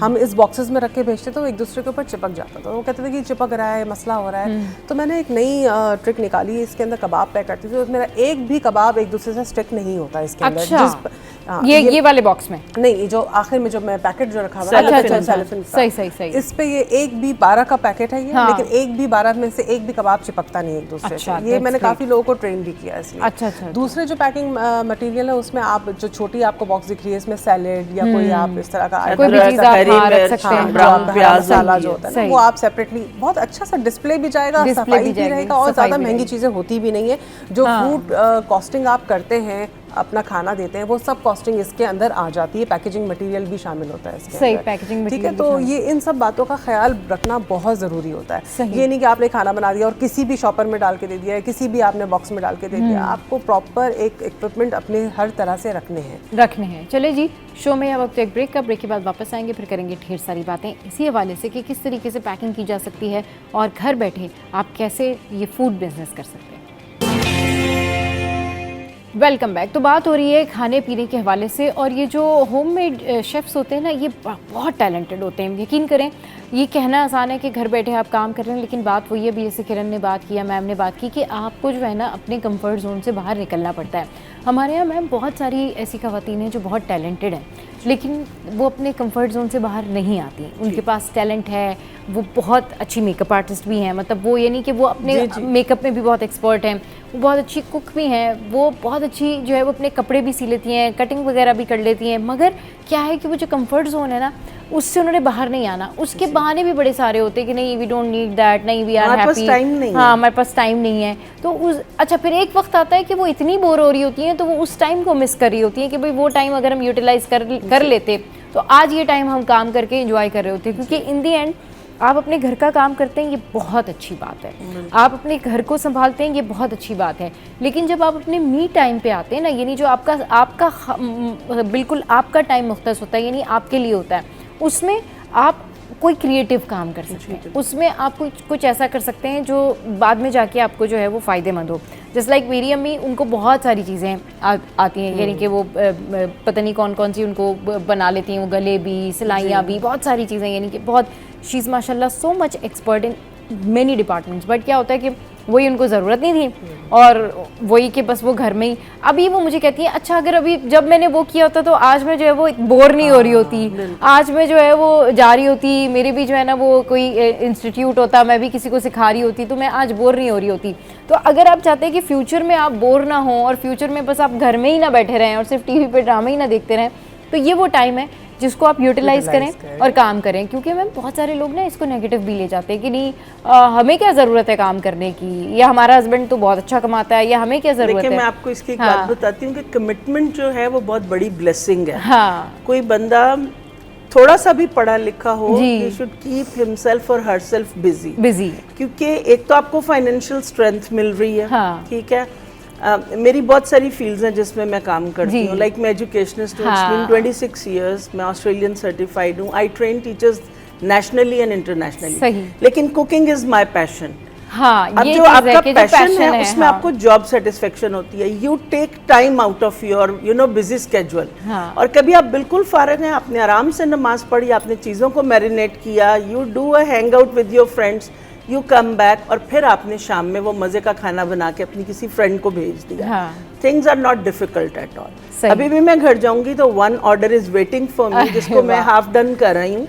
हम इस बॉक्सेस में रख के भेजते तो एक दूसरे के ऊपर चिपक जाता था। वो कहते थे कि चिपक रहा है, मसला हो रहा है। तो मैंने एक नई ट्रिक निकाली, इसके अंदर कबाब पैक करती थी तो मेरा एक भी कबाब एक दूसरे से स्टिक नहीं होता इसके अंदर। अच्छा, ये वाले बॉक्स में नहीं, जो आखिर में जो मैं पैकेट जो रखा हुआ है, सही इस पे ये एक भी 12 का पैकेट है ये, लेकिन एक भी 12 में से एक भी कबाब चिपकता नहीं एक दूसरे से। ये मैंने काफी लोगों को ट्रेन भी किया इसमें। अच्छा। दूसरे जो पैकिंग मटेरियल है उसमें आप जो छोटी आपको बॉक्स दिख रही है, इसमें सैलेड या कोई आप इस तरह का कोई भी चीज आप रख सकते हैं, ब्राउन प्याज मसाला जो होता है वो आप सेपरेटली, बहुत अच्छा सा डिस्प्ले भी जाएगा, सफाई भी रहेगा और ज्यादा महंगी चीजें होती भी नहीं है। जो फूड कॉस्टिंग आप करते हैं, अपना खाना देते हैं, वो सब कॉस्टिंग इसके अंदर आ जाती है। पैकेजिंग मटेरियल भी शामिल होता है इसके अंदर, पैकेजिंग ठीक है। तो ये इन सब बातों का ख्याल रखना बहुत ज़रूरी होता है। ये नहीं कि आपने खाना बना दिया और किसी भी शॉपर में डाल के दे दिया है, किसी भी आपने बॉक्स में डाल के दे दिया। आपको प्रॉपर एक इक्विपमेंट अपने हर तरह से रखने हैं। चले जी, शो में अब वक्त एक ब्रेक का, ब्रेक के बाद वापस आएंगे, फिर करेंगे ढेर सारी बातें इसी हवाले से कि किस तरीके से पैकिंग की जा सकती है और घर बैठे आप कैसे ये फूड बिजनेस कर सकते हैं। Welcome back. तो बात हो रही है खाने पीने के हवाले से, और ये जो होममेड शेफ़्स होते हैं ना, ये बहुत टैलेंटेड होते हैं। यकीन करें, ये कहना आसान है कि घर बैठे आप काम कर रहे हैं, लेकिन बात वही है भी, जैसे किरण ने बात किया, मैम ने बात की, कि आपको जो है ना अपने कंफर्ट जोन से बाहर निकलना पड़ता है। हमारे यहाँ मैम बहुत सारी ऐसी ख़वातीन हैं जो बहुत टैलेंटेड हैं, लेकिन वो अपने कंफर्ट जोन से बाहर नहीं आती। उनके पास टैलेंट है, वो बहुत अच्छी मेकअप आर्टिस्ट भी हैं, मतलब वो ये नहीं कि वो अपने मेकअप में भी बहुत एक्सपर्ट हैं, वो बहुत अच्छी कुक भी हैं, वो बहुत अच्छी जो है वो अपने कपड़े भी सी लेती हैं, कटिंग वगैरह भी कर लेती हैं। मगर क्या है कि वो जो कंफर्ट जोन है ना, उससे उन्होंने बाहर नहीं आना। उसके बहाने भी बड़े सारे होते हैं कि नहीं, वी डोंट नीड दैट, नहीं वी आर हैप्पी, हाँ हमारे पास टाइम नहीं है। तो अच्छा, फिर एक वक्त आता है कि वो इतनी बोर हो रही होती हैं, तो वो उस टाइम को मिस कर रही होती हैं कि भाई वो टाइम अगर हम यूटिलाइज कर लेते तो आज ये टाइम हम काम करके एंजॉय कर रहे होते। क्योंकि इन दी एंड आप अपने घर का काम करते हैं, ये बहुत अच्छी बात है, आप अपने घर को संभालते हैं, ये बहुत अच्छी बात है। लेकिन जब आप अपने मी टाइम पे आते हैं ना, यानी जो आपका बिल्कुल आपका टाइम मुख्तस होता है, यानी आपके लिए होता है, उसमें आप कोई क्रिएटिव काम कर सकते हैं, उसमें आप कुछ ऐसा कर सकते हैं जो बाद में जाके आपको जो है वो फ़ायदेमंद हो। जस्ट लाइक मेरी अम्मी, उनको बहुत सारी चीज़ें आती हैं, यानी कि वो पता नहीं कौन कौन सी उनको बना लेती हैं, वो गले भी, सिलाइयाँ भी, बहुत सारी चीज़ें, यानी कि बहुत शी इज़ माशाल्लाह so much expert in many departments. But क्या होता है कि वही उनको ज़रूरत नहीं थी, और वही कि बस वो घर में ही। अभी वो मुझे कहती है अच्छा अगर अभी जब मैंने वो किया होता तो आज मैं जो है वो बोर नहीं हो रही होती, आज मैं जो है वो जा रही होती, मेरे भी जो है ना वो कोई इंस्टीट्यूट होता, मैं भी किसी को सिखा रही होती, तो मैं आज बोर नहीं हो रही होती। तो अगर आप चाहते हैं कि फ्यूचर में आप बोर ना हो और फ्यूचर में बस आप घर में ही ना बैठे रहें और सिर्फ टीवी पे ड्रामा ही ना देखते रहें, तो ये वो टाइम है जिसको आप यूटिलाइज करें और काम करें। क्योंकि मैम बहुत सारे लोग ना इसको नेगेटिव भी ले जाते हैं कि नहीं हमें क्या ज़रूरत है काम करने की, या हमारा हस्बैंड तो बहुत अच्छा कमाता है, या हमें क्या ज़रूरत है। मैं आपको इसकी एक बात बताती हूँ कि कमिटमेंट जो है वो बहुत बड़ी ब्लेसिंग है। कोई बंदा थोड़ा सा भी पढ़ा लिखा हो, he should keep himself or herself busy। क्योंकि एक तो आपको फाइनेंशियल स्ट्रेंथ मिल रही है, ठीक है। मेरी बहुत सारी फील्ड्स हैं जिसमें मैं काम करती हूँ, लाइक मैं एजुकेशनिस्ट हूँ, 26 years, मैं ऑस्ट्रेलियन सर्टिफाइड हूँ, I train teachers nationally and internationally, लेकिन कुकिंग इज माई पैशन। अब जो आपका पैशन है उसमें आपको जॉब सेटिस्फेक्शन होती है, you take time out of your busy schedule, और कभी आप बिल्कुल फारिग हैं, आपने आराम से नमाज पढ़ी, आपने चीज़ों को मैरिनेट किया, you do a hang out with your friends, you come back, और फिर आपने शाम में वो मजे का खाना बना के अपनी किसी फ्रेंड को भेज दिया। Things are not difficult at all. अभी भी मैं घर जाऊंगी तो 1 order is waiting for me, जिसको मैं हाफ डन कर रही हूँ,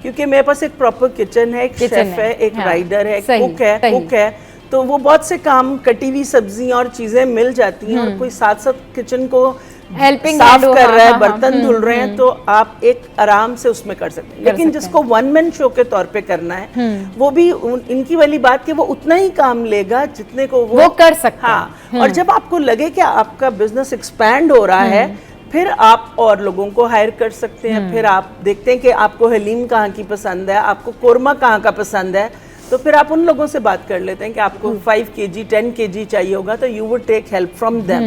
क्योंकि मेरे पास एक प्रॉपर किचन है, एक शेफ है, एक राइडर है, एक कुक है, तो वो बहुत से काम, कटी हुई सब्जियां और चीजें मिल जाती हैं, और कोई साथ साथ किचन को हेल्पिंग साफ कर रहा है, बर्तन धुल रहे हैं, तो आप एक आराम से उसमें कर सकते हैं। लेकिन जिसको 1 man शो के तौर पे करना है, वो भी इनकी वाली बात कि वो उतना ही काम लेगा जितने को वो कर सकता है। और जब आपको लगे कि आपका बिजनेस एक्सपैंड हो रहा है, फिर आप और लोगों को हायर कर सकते हैं। फिर आप देखते हैं कि आपको हलीम कहाँ की पसंद है, आपको कोरमा कहाँ का पसंद है, तो फिर आप उन लोगों से बात कर लेते हैं कि आपको 5 kg 10 kg चाहिए होगा, तो you would take help from them,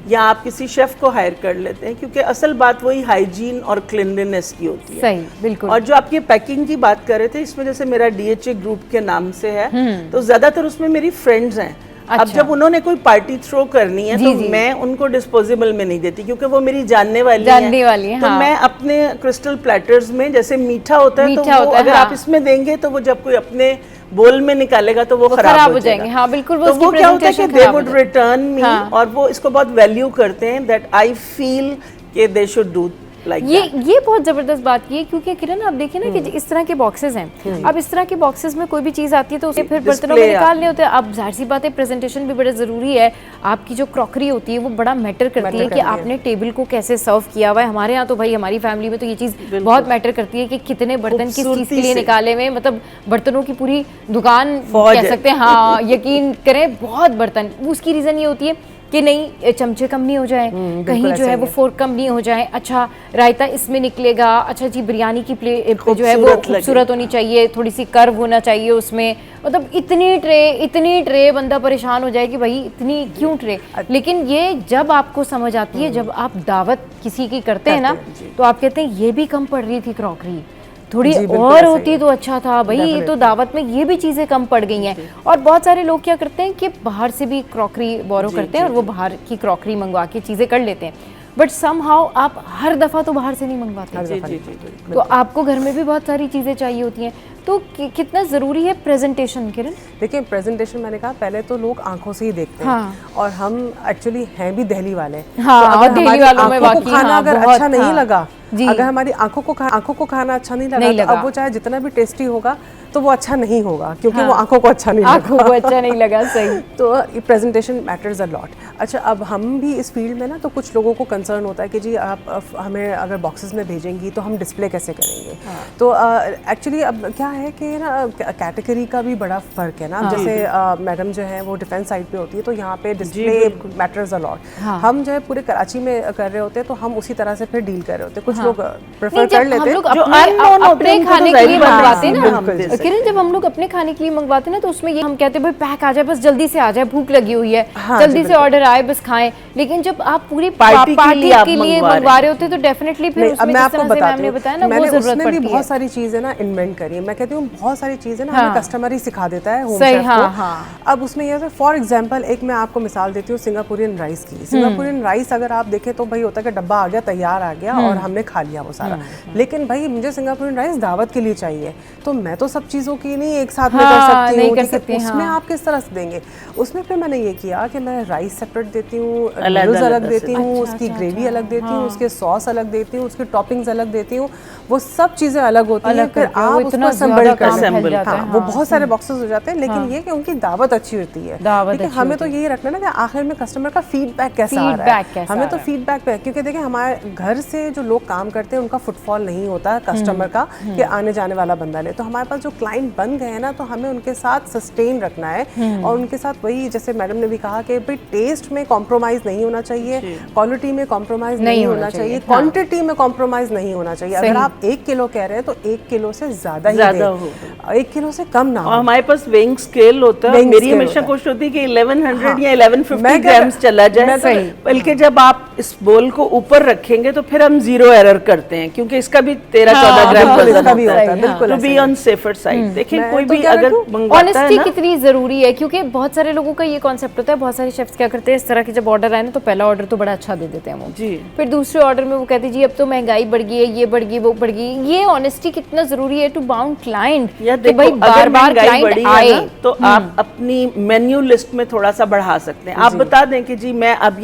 या आप किसी शेफ को हायर कर लेते हैं, क्योंकि असल बात वही हाइजीन और क्लीनलीनेस की होती है। सही, बिल्कुल। और जो आप ये पैकिंग की बात कर रहे थे, इसमें जैसे मेरा DHA ग्रुप के नाम से है, तो ज्यादातर उसमें मेरी फ्रेंड्स हैं। अच्छा। अब जब उन्होंने कोई पार्टी थ्रो करनी है तो मैं उनको डिस्पोजेबल में नहीं देती, क्योंकि वो मेरी जानने वाली है। तो मैं अपने क्रिस्टल प्लेटर्स में, जैसे मीठा होता है, तो वो अगर आप इसमें देंगे तो वो जब कोई अपने बोल में निकालेगा तो वो खराब हो जाएंगे। हाँ, बिल्कुल। तो वो क्या होता है कि दे वुड रिटर्न मी, और वो इसको बहुत वैल्यू करते हैं, दैट आई फील कि दे शुड डू ये बहुत जबरदस्त बात की है, क्योंकि किरण आप देखिए ना कि इस तरह के बॉक्सेस हैं, अब इस तरह के बॉक्सेस में कोई भी चीज़ आती है तो उसे फिर बर्तनों में निकालने होते हैं। अब जाहिर सी बात है प्रेजेंटेशन भी बड़ा ज़रूरी है, आपकी जो क्रॉकरी होती है वो बड़ा मैटर करती है कि आपने टेबल को कैसे सर्व किया हुआ है। हमारे यहाँ तो भाई हमारी फैमिली में तो ये चीज़ बहुत मैटर करती है कि कितने बर्तन किस चीज़ के लिए निकाले हुए, मतलब बर्तनों की पूरी दुकान कह सकते हैं। हाँ, यकीन करें, बहुत बर्तन। उसकी रीज़न ये होती है कि नहीं चमचे कम नहीं हो जाए, कहीं जो है वो फोर्क कम नहीं हो जाए, अच्छा रायता इसमें निकलेगा, अच्छा जी बिरयानी की प्लेट जो है वो खूबसूरत होनी चाहिए, थोड़ी सी कर्व होना चाहिए उसमें, मतलब इतनी ट्रे बंदा परेशान हो जाए कि भाई इतनी क्यों ट्रे। लेकिन ये जब आपको समझ आती है, जब आप दावत किसी की करते हैं ना, तो आप कहते हैं ये भी कम पड़ रही थी क्रॉकरी, थोड़ी और होती तो अच्छा था भाई, ये तो दावत में ये भी चीज़ें कम पड़ गई हैं। और बहुत सारे लोग क्या करते हैं कि बाहर से भी क्रॉकरी बोरो करते हैं और वो बाहर की क्रॉकरी मंगवा के चीज़ें कर लेते हैं, बट समहाउ आप हर दफ़ा तो बाहर से नहीं मंगवाते, तो आपको घर में भी बहुत सारी चीज़ें चाहिए होती हैं। तो कितना ज़रूरी है प्रेजेंटेशन किरण? देखिए प्रेजेंटेशन, मैंने कहा पहले तो लोग आंखों से ही देखते हैं, और हम एक्चुअली हैं भी दिल्ली वाले। हाँ, तो अगर दिल्ली वालों में वाकई खाना अगर अच्छा नहीं लगा, अगर हमारी आंखों को खाना अच्छा नहीं लगा, तो अब वो चाहे जितना भी टेस्टी होगा तो वो अच्छा नहीं होगा, क्योंकि वो आंखों को अच्छा नहीं लगा। सही। तो प्रेजेंटेशन मैटर्स अ लॉट। अच्छा, अब हम भी इस फील्ड में ना, तो कुछ लोगों को कंसर्न होता है कि जी आप हमें अगर बॉक्सेस में भेजेंगी तो हम डिस्प्ले कैसे करेंगे। तो एक्चुअली अब क्या है कि ना कैटेगरी का भी बड़ा फ़र्क है ना। जैसे मैडम जो है वो डिफेंस साइड पे होती है, तो यहाँ पे डिस्प्ले मैटर्स अ लॉट। हम जो है पूरे कराची में कर रहे होते हैं, तो हम उसी तरह से फिर डील कर रहे होते हैं। कुछ लोग प्रेफर कर लेते हैं अपने खाने के लिए मंगवाते हैं ना किरण, जब हम लोग अपने खाने के लिए मंगवाते हैं ना, तो उसमें ये हम कहते हैं भाई पैक आ जाए, बस जल्दी से आ जाए, भूख लगी हुई है, जल्दी से ऑर्डर आए, बस खाएं। लेकिन जब आप पूरी पार्टी के लिए मंगवा रहे होते हैं तो डेफिनेटली फिर उसमें जिस तरह से मैम ने बताया ना, वो जरूरत पड़ती है। बहुत सारी चीजें ना इन्वेंट करी है, मैं कहती हूँ बहुत सारी चीजें ना हमें कस्टमर ही सिखा देता है, होम शेफ को। अब उसमें ये फॉर एग्जांपल एक मैं आपको मिसाल देती हूँ सिंगापुरियन राइस की। सिंगापुरियन राइस अगर आप देखें तो भाई होता है कि डब्बा आ गया, तैयार आ गया और हमने खा लिया वो सारा। लेकिन भाई मुझे सिंगापुरियन राइस दावत के लिए चाहिए, तो मैं तो सब चीज़ों की नहीं एक साथ में कर सकती नहीं हूँ, कर सकती, उसमें आप किस तरह से देंगे। उसमें फिर मैंने ये किया कि मैं राइस सेपरेट देती हूँ, नूडल्स अलग देती हूँ, उसकी ग्रेवी अलग देती हूँ, उसके सॉस अलग देती हूँ, उसकी टॉपिंग्स अलग देती हूँ, वो सब चीज़ें अलग होती हैं। फिर आप उसको असेंबल कर, हाँ वो बहुत सारे बॉक्सेस हो जाते हैं, लेकिन ये कि उनकी दावत अच्छी होती है। देखिए हमें तो यही रखना ना कि आखिर में कस्टमर का फीडबैक कैसा आ रहा है, हमें तो फीडबैक पे, क्योंकि देखिए हमारे घर से जो लोग काम करते हैं उनका फुटफॉल नहीं होता है कस्टमर का कि आने जाने वाला बंदा ले, तो हमारे पास जो क्लाइंट बन गए हैं ना, तो हमें उनके साथ सस्टेन रखना है और उनके साथ वही, जैसे मैडम ने भी कहा कि भाई टेस्ट में कॉम्प्रोमाइज नहीं होना चाहिए, क्वालिटी में कॉम्प्रोमाइज नहीं होना चाहिए, क्वांटिटी में कॉम्प्रोमाइज नहीं होना चाहिए। अगर आप 1 किलो कह रहे हैं तो 1 किलो से ज्यादा हो, 1 किलो से कम ना हो। हमारे पास वेइंग स्केल होता है, मेरी हमेशा कोशिश होती है कि 1100 या 1150 ग्राम्स चला जाए, बल्कि जब आप इस बोल को ऊपर रखेंगे तो फिर हम 0 एरर करते हैं, क्योंकि इसका भी 13-14 ग्राम वजन होता है, बिल्कुल to be on safer side. देखिए कोई भी अगर मंगवाता है ना, कितनी जरूरी है, क्योंकि बहुत सारे लोगों का ये कॉन्सेप्ट होता है, बहुत सारे शेफ्स क्या करते हैं इस तरह के जब ऑर्डर आए ना, तो पहला ऑर्डर तो बड़ा अच्छा दे देते हैं वो जी, फिर दूसरे ऑर्डर में वो कहते हैं जी अब तो महंगाई बढ़ गई है, ये बढ़ गई वो बढ़ गई। ये ऑनेस्टी कितना जरूरी है टू बाउंड क्लाइंट, कि भाई बार-बार क्लाइंट आए तो आप अपनी मेन्यू लिस्ट में थोड़ा सा बढ़ा सकते हैं। आप बता दें कि जी मैं अब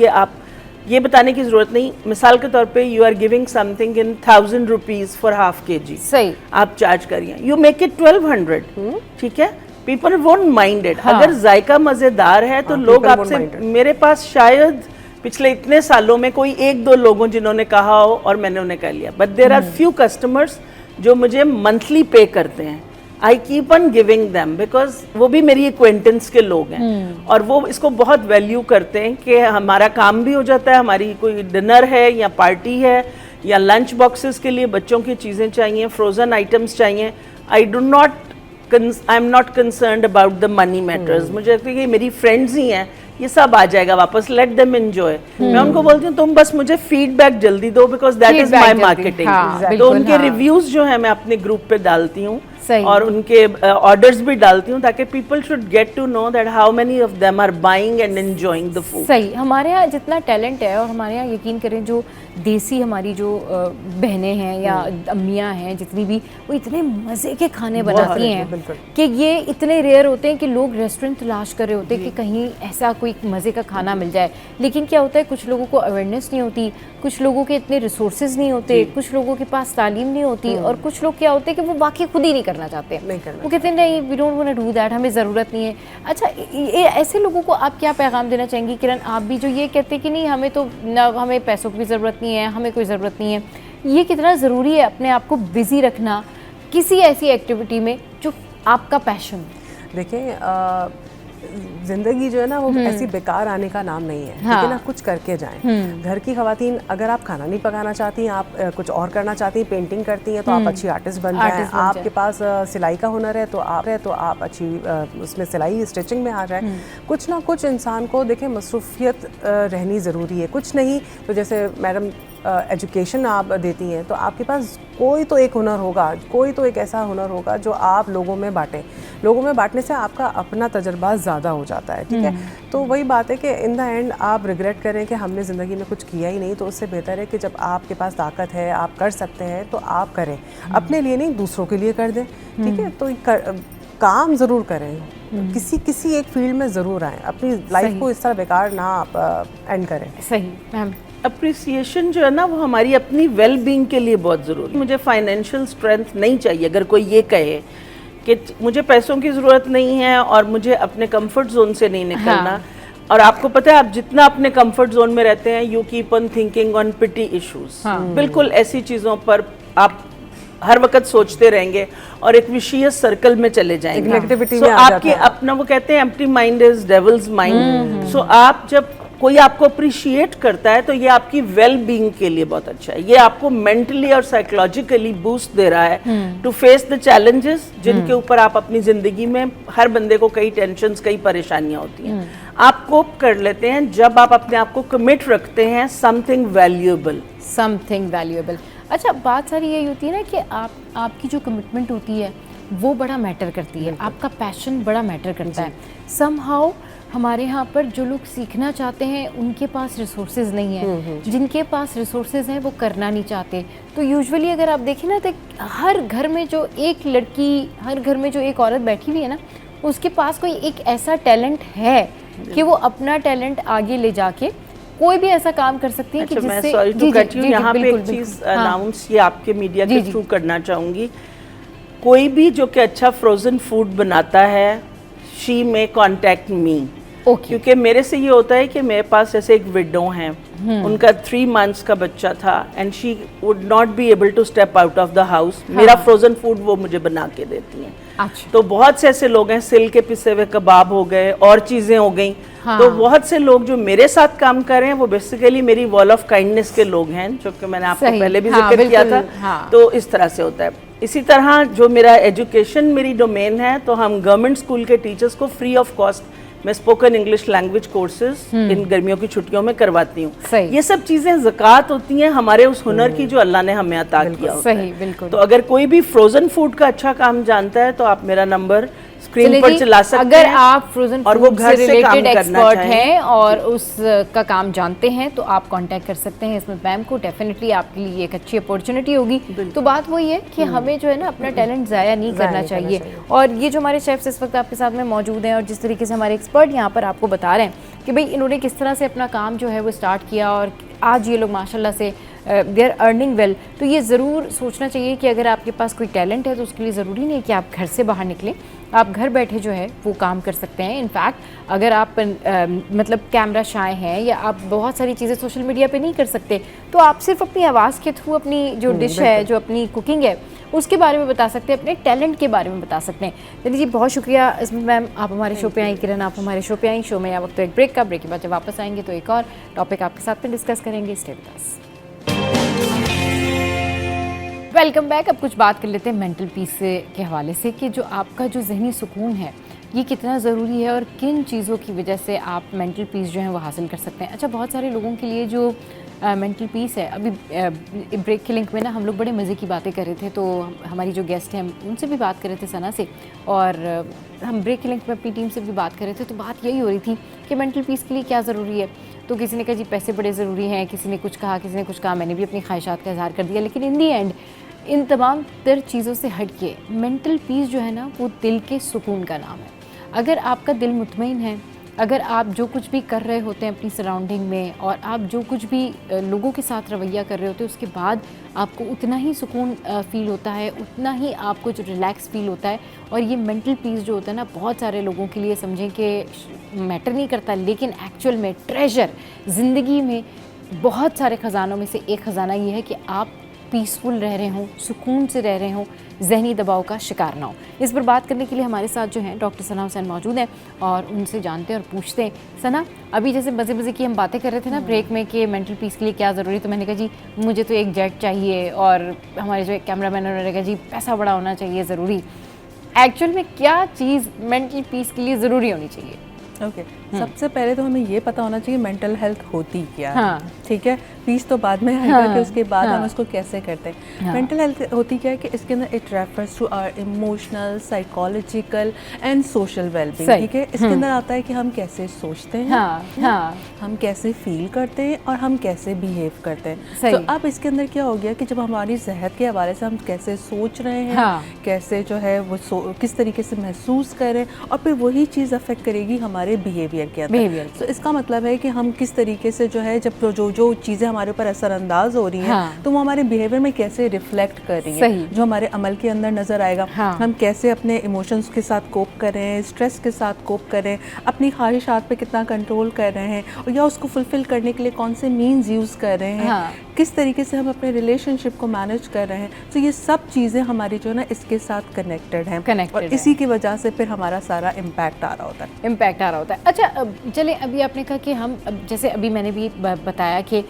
ये बताने की जरूरत नहीं, मिसाल के तौर पे you are giving something in 1000 rupees for half kg, सही आप चार्ज करिए, यू मेक इट 1200, ठीक है, पीपल वोंट माइंड इट। अगर जायका मजेदार है तो लोग आपसे, मेरे पास शायद पिछले इतने सालों में कोई 1-2 लोगों जिन्होंने कहा हो और मैंने उन्हें कह लिया, but there are few customers जो मुझे मंथली पे करते हैं, I keep on giving them because वो भी मेरी एक्वेंटेंस के लोग हैं और वो इसको बहुत वैल्यू करते हैं कि हमारा काम भी हो जाता है, हमारी कोई डिनर है या पार्टी है या लंच बॉक्सेस के लिए बच्चों की चीज़ें चाहिए, फ्रोजन आइटम्स चाहिए, I am not concerned about the money matters. मुझे लगता है कि मेरी फ्रेंड्स ही हैं, ये सब आ जाएगा वापस, लेट देम एंजॉय। मैं उनको बोलती हूँ तुम बस मुझे फीडबैक जल्दी दो because that is my marketing. तो उनके रिव्यूज जो है मैं अपने ग्रुप पे डालती हूँ और उनके ऑर्डर्स भी डालती हूँ ताकि people should get to know that how many of them are buying and enjoying the food. सही, हमारे यहाँ जितना टैलेंट है और हमारे यहाँ यकीन करें जो देसी हमारी जो बहनें हैं या अम्मियाँ हैं जितनी भी, वो इतने मज़े के खाने बनाती हैं कि ये इतने रेयर होते हैं कि लोग रेस्टोरेंट तलाश कर रहे होते हैं कि कहीं ऐसा कोई मज़े का खाना मिल जाए। लेकिन क्या होता है, कुछ लोगों को अवेयरनेस नहीं होती, कुछ लोगों के इतने रिसोर्सेज नहीं होते, कुछ लोगों के पास तालीम नहीं होती और कुछ लोग क्या होते हैं कि वो वाकई खुद ही नहीं करना चाहते, वो कहते हैं नहीं we don't want to do that, हमें ज़रूरत नहीं है। अच्छा, ऐसे लोगों को आप क्या पैगाम देना चाहेंगी किरण, आप भी जो ये कहते हैं कि नहीं हमें तो ना, हमें पैसों की भी ज़रूरत नहीं है, हमें कोई ज़रूरत नहीं है, ये कितना ज़रूरी है अपने आप को बिज़ी रखना किसी ऐसी एक्टिविटी में जो आपका पैशन है? देखिए जिंदगी जो है ना वो ऐसी बेकार आने का नाम नहीं है, ठीक है ना, कुछ करके जाएं। घर की खवातीन अगर आप खाना नहीं पकाना चाहती, आप कुछ और करना चाहती हैं, पेंटिंग करती हैं तो आप अच्छी आर्टिस्ट बन जाएं, आपके पास सिलाई का हुनर है तो आप अच्छी उसमें सिलाई स्टिचिंग में आ जाए। कुछ ना कुछ इंसान को देखें मसरूफियत रहनी ज़रूरी है, कुछ नहीं तो जैसे मैडम एजुकेशन आप देती हैं तो आपके पास कोई तो एक हुनर होगा, कोई तो एक ऐसा हुनर होगा जो आप लोगों में बांटें। लोगों में बांटने से आपका अपना तजर्बा ज़्यादा हो जाता है, ठीक है। तो वही बात है कि इन द एंड आप रिग्रेट करें कि हमने ज़िंदगी में कुछ किया ही नहीं, तो उससे बेहतर है कि जब आपके पास ताकत है, आप कर सकते हैं तो आप करें, अपने लिए नहीं दूसरों के लिए कर दें, ठीक है। तो काम ज़रूर करें, किसी एक फील्ड में ज़रूर आएँ, अपनी लाइफ को इस तरह बेकार ना आप एंड करें। सही मैम, अप्रिसिएशन जो है ना वो हमारी अपनी वेल बीइंग के लिए बहुत ज़रूरी है। मुझे फाइनेंशियल स्ट्रेंथ नहीं चाहिए, अगर कोई ये कहे कि मुझे पैसों की ज़रूरत नहीं है और मुझे अपने कंफर्ट जोन से नहीं निकलना। और आपको पता है आप जितना अपने कंफर्ट जोन में रहते हैं you keep on thinking on petty issues, बिल्कुल ऐसी चीज़ों पर आप हर वक्त सोचते रहेंगे और एक विशियस सर्कल में चले जाएंगे। नेगेटिविटी में आपकी अपना, वो कहते हैं empty mind is devil's mind. So आप जब कोई आपको अप्रिशिएट करता है तो ये आपकी वेल बीइंग के लिए बहुत अच्छा है, ये आपको मेंटली और साइकोलॉजिकली बूस्ट दे रहा है टू फेस द चैलेंजेस जिनके ऊपर आप अपनी जिंदगी में, हर बंदे को कई टेंशन्स कई परेशानियां होती हैं, आप कोप कर लेते हैं जब आप अपने आप को कमिट रखते हैं समथिंग वैल्यूएबल। अच्छा, बात सारी यही होती है ना कि आपकी जो कमिटमेंट होती है वो बड़ा मैटर करती है, आपका पैशन बड़ा मैटर करता है। समहाउ हमारे यहाँ पर जो लोग सीखना चाहते हैं उनके पास रिसोर्सेज नहीं है, जिनके पास रिसोर्सेज हैं वो करना नहीं चाहते। तो यूजुअली अगर आप देखें ना तो हर घर में जो एक लड़की, हर घर में जो एक औरत बैठी हुई है ना, उसके पास कोई एक ऐसा टैलेंट है कि वो अपना टैलेंट आगे ले जाके कोई भी ऐसा काम कर सकती है कि जिससे यहाँ पे एक चीज अनाउंस ये आपके मीडिया के थ्रू करना चाहूँगी। कोई भी जो कि अच्छा फ्रोजन फूड बनाता है, शी मे कॉन्टेक्ट मी। क्योंकि मेरे से ये होता है कि मेरे पास जैसे एक विडो हैं, उनका 3 months का बच्चा था and she would not be able to step out of the house. मेरा फ्रोजन फूड वो मुझे बना के देती हैं। अच्छा। तो बहुत से ऐसे लोग हैं, सिल के पिसे हुए कबाब हो गए और चीज़ें हो गई। तो बहुत से लोग जो मेरे साथ काम कर रहे हैं वो बेसिकली मेरी वॉल ऑफ काइंडनेस के लोग हैं, जो कि मैंने आपको पहले भी जिक्र किया था। तो इस तरह से होता है। इसी तरह जो मेरा एजुकेशन मेरी डोमेन है, तो हम गवर्नमेंट स्कूल के टीचर्स को फ्री ऑफ कॉस्ट मैं spoken English language courses in गर्मियों की छुट्टियों में करवाती हूँ। ये सब चीजें ज़कात होती हैं हमारे उस हुनर की जो अल्लाह ने हमें अता किया होता है। बिल्कुल। तो अगर कोई भी फ्रोजन फूड का अच्छा काम जानता है तो आप मेरा नंबर स्क्रीन पर चला सकते अगर हैं। आप फ्रोजन फूड से रिलेटेड एक्सपर्ट हैं और उसका काम जानते हैं तो आप कांटेक्ट कर सकते हैं इसमें मैम को। डेफिनेटली आपके लिए एक अच्छी अपॉर्चुनिटी होगी। तो बात वही है कि हमें जो है ना अपना टैलेंट ज़ाया नहीं करना चाहिए। और ये जो हमारे शेफ्स इस वक्त आपके साथ में मौजूद हैं और जिस तरीके से हमारे एक्सपर्ट यहाँ पर आपको बता रहे हैं कि भाई इन्होंने किस तरह से अपना काम जो है वो स्टार्ट किया और आज ये लोग माशाल्लाह से दे आर अर्निंग वेल। तो ये ज़रूर सोचना चाहिए कि अगर आपके पास कोई टैलेंट है तो उसके लिए ज़रूरी नहीं है कि आप घर से बाहर निकलें, आप घर बैठे जो है वो काम कर सकते हैं। इनफैक्ट अगर आप मतलब कैमरा शाय हैं या आप बहुत सारी चीज़ें सोशल मीडिया पे नहीं कर सकते तो आप सिर्फ अपनी आवाज़ के थ्रू अपनी जो डिश है, जो अपनी कुकिंग है उसके बारे में बता सकते हैं, अपने टैलेंट के बारे में बता सकते हैं। चलिए जी, बहुत शुक्रिया इसमें मैम, आप हमारे शो पे आई। किरण, आप हमारे शो पे आई। शो में या वक्त तो एक ब्रेक का, ब्रेक के बाद जब वापस आएंगे तो एक और टॉपिक आपके साथ में डिस्कस करेंगे। Stay with us. Welcome back. अब कुछ बात कर लेते हैं मेंटल पीस के हवाले से कि जो आपका जो जहनी सुकून है ये कितना ज़रूरी है और किन चीज़ों की वजह से आप मेंटल पीस जो है वो हासिल कर सकते हैं। अच्छा, बहुत सारे लोगों के लिए जो मेंटल पीस है, अभी ब्रेक के लिंक में ना हम लोग बड़े मज़े की बातें कर रहे थे, तो हमारी जो गेस्ट हैं उनसे भी बात कर रहे थे, सना से, और हम ब्रेक के लिंक में अपनी टीम से भी बात कर रहे थे। तो बात यही हो रही थी कि मेंटल पीस के लिए क्या ज़रूरी है। तो किसी ने कहा जी पैसे बड़े ज़रूरी हैं, किसी ने कुछ कहा, किसी ने कुछ कहा, मैंने भी अपनी ख्वाहिशात का इजहार कर दिया। लेकिन इन दी एंड इन तमाम तर चीज़ों से हट के मेंटल पीस जो है ना वो दिल के सुकून का नाम है। अगर आपका दिल मुतमईन है, अगर आप जो कुछ भी कर रहे होते हैं अपनी सराउंडिंग में और आप जो कुछ भी लोगों के साथ रवैया कर रहे होते हैं उसके बाद आपको उतना ही सुकून फ़ील होता है, उतना ही आपको जो रिलैक्स फ़ील होता है। और ये मेंटल पीस जो होता है ना बहुत सारे लोगों के लिए समझें कि मैटर नहीं करता, लेकिन एक्चुअल में ट्रेजर ज़िंदगी में बहुत सारे ख़जानों में से एक ख़जाना ये है कि आप पीसफुल रह रहे हों, सुकून से रह रहे हों, जहनी दबाव का शिकार ना हो। इस पर बात करने के लिए हमारे साथ जो हैं डॉक्टर सना हुसैन मौजूद हैं और उनसे जानते हैं और पूछते हैं। सना, अभी जैसे मज़े मज़े की हम बातें कर रहे थे ना ब्रेक में कि मेंटल पीस के लिए क्या ज़रूरी, तो मैंने कहा जी मुझे तो एक जेट चाहिए और हमारे जो कैमरामैन उन्होंने कहा जी पैसा बड़ा होना चाहिए ज़रूरी। एक्चुअल में क्या चीज़ मेंटल पीस के लिए ज़रूरी होनी चाहिए? ओके, सबसे पहले तो हमें ये पता होना चाहिए मेंटल हेल्थ होती क्या है। ठीक है, पीस तो बाद में आएगा कि उसके बाद हम उसको कैसे करते हैं। मेंटल हेल्थ होती क्या है कि इसके अंदर it refers to our emotional, psychological and social wellbeing. ठीक है, इसके अंदर आता है कि हम कैसे सोचते हैं, हम कैसे फील करते हैं और हम कैसे बिहेव करते हैं। तो अब इसके अंदर क्या हो गया कि जब हमारी सेहत के हवाले से हम कैसे सोच रहे हैं, कैसे जो है वो किस तरीके से महसूस करें, और फिर वही चीज़ अफेक्ट करेगी हमारे बिहेवियर के अंदर। तो इसका मतलब है कि हम किस तरीके से जो है जब जो चीज़ें हमारे ऊपर असरअंदाज हो रही हैं तो वो हमारे बिहेवियर में कैसे रिफ्लेक्ट कर रही है, जो हमारे अमल के अंदर नज़र आएगा। हम कैसे अपने इमोशंस के साथ कोप करें, स्ट्रेस के साथ कोप करें, अपनी ख्वाहिशात पे कितना कंट्रोल कर रहे हैं या उसको फुलफिल करने के लिए कौन से मीन्स यूज़ कर रहे हैं, किस तरीके से हम अपने रिलेशनशिप को मैनेज कर रहे हैं। तो ये सब चीज़ें हमारी जो है ना इसके साथ कनेक्टेड हैं और इसी की वजह से फिर हमारा सारा इम्पैक्ट आ रहा होता है। अच्छा, चले अभी आपने कहा कि हम जैसे अभी मैंने भी बताया कि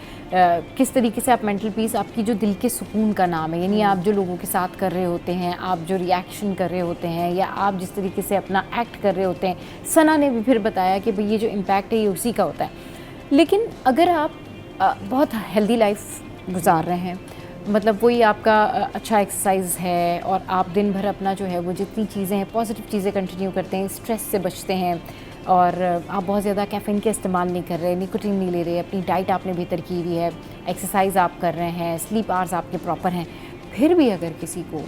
किस तरीके से आप मेंटल पीस आपकी जो दिल के सुकून का नाम है, यानी आप जो लोगों के साथ कर रहे होते हैं, आप जो रिएक्शन कर रहे होते हैं या आप जिस तरीके से अपना एक्ट कर रहे होते हैं। सना ने भी फिर बताया कि भाई ये जो इम्पैक्ट है ये उसी का होता है। लेकिन अगर आप बहुत हेल्दी लाइफ गुजार रहे हैं, मतलब वही आपका अच्छा एक्सरसाइज है और आप दिन भर अपना जो है वो जितनी चीज़ें हैं पॉजिटिव चीज़ें कंटिन्यू करते हैं, स्ट्रेस से बचते हैं, और आप बहुत ज़्यादा कैफ़ीन का इस्तेमाल नहीं कर रहे, निकोटीन नहीं ले रहे, अपनी डाइट आपने बेहतर की हुई है, एक्सरसाइज आप कर रहे हैं, स्लीप आवर्स आपके प्रॉपर हैं, फिर भी अगर किसी को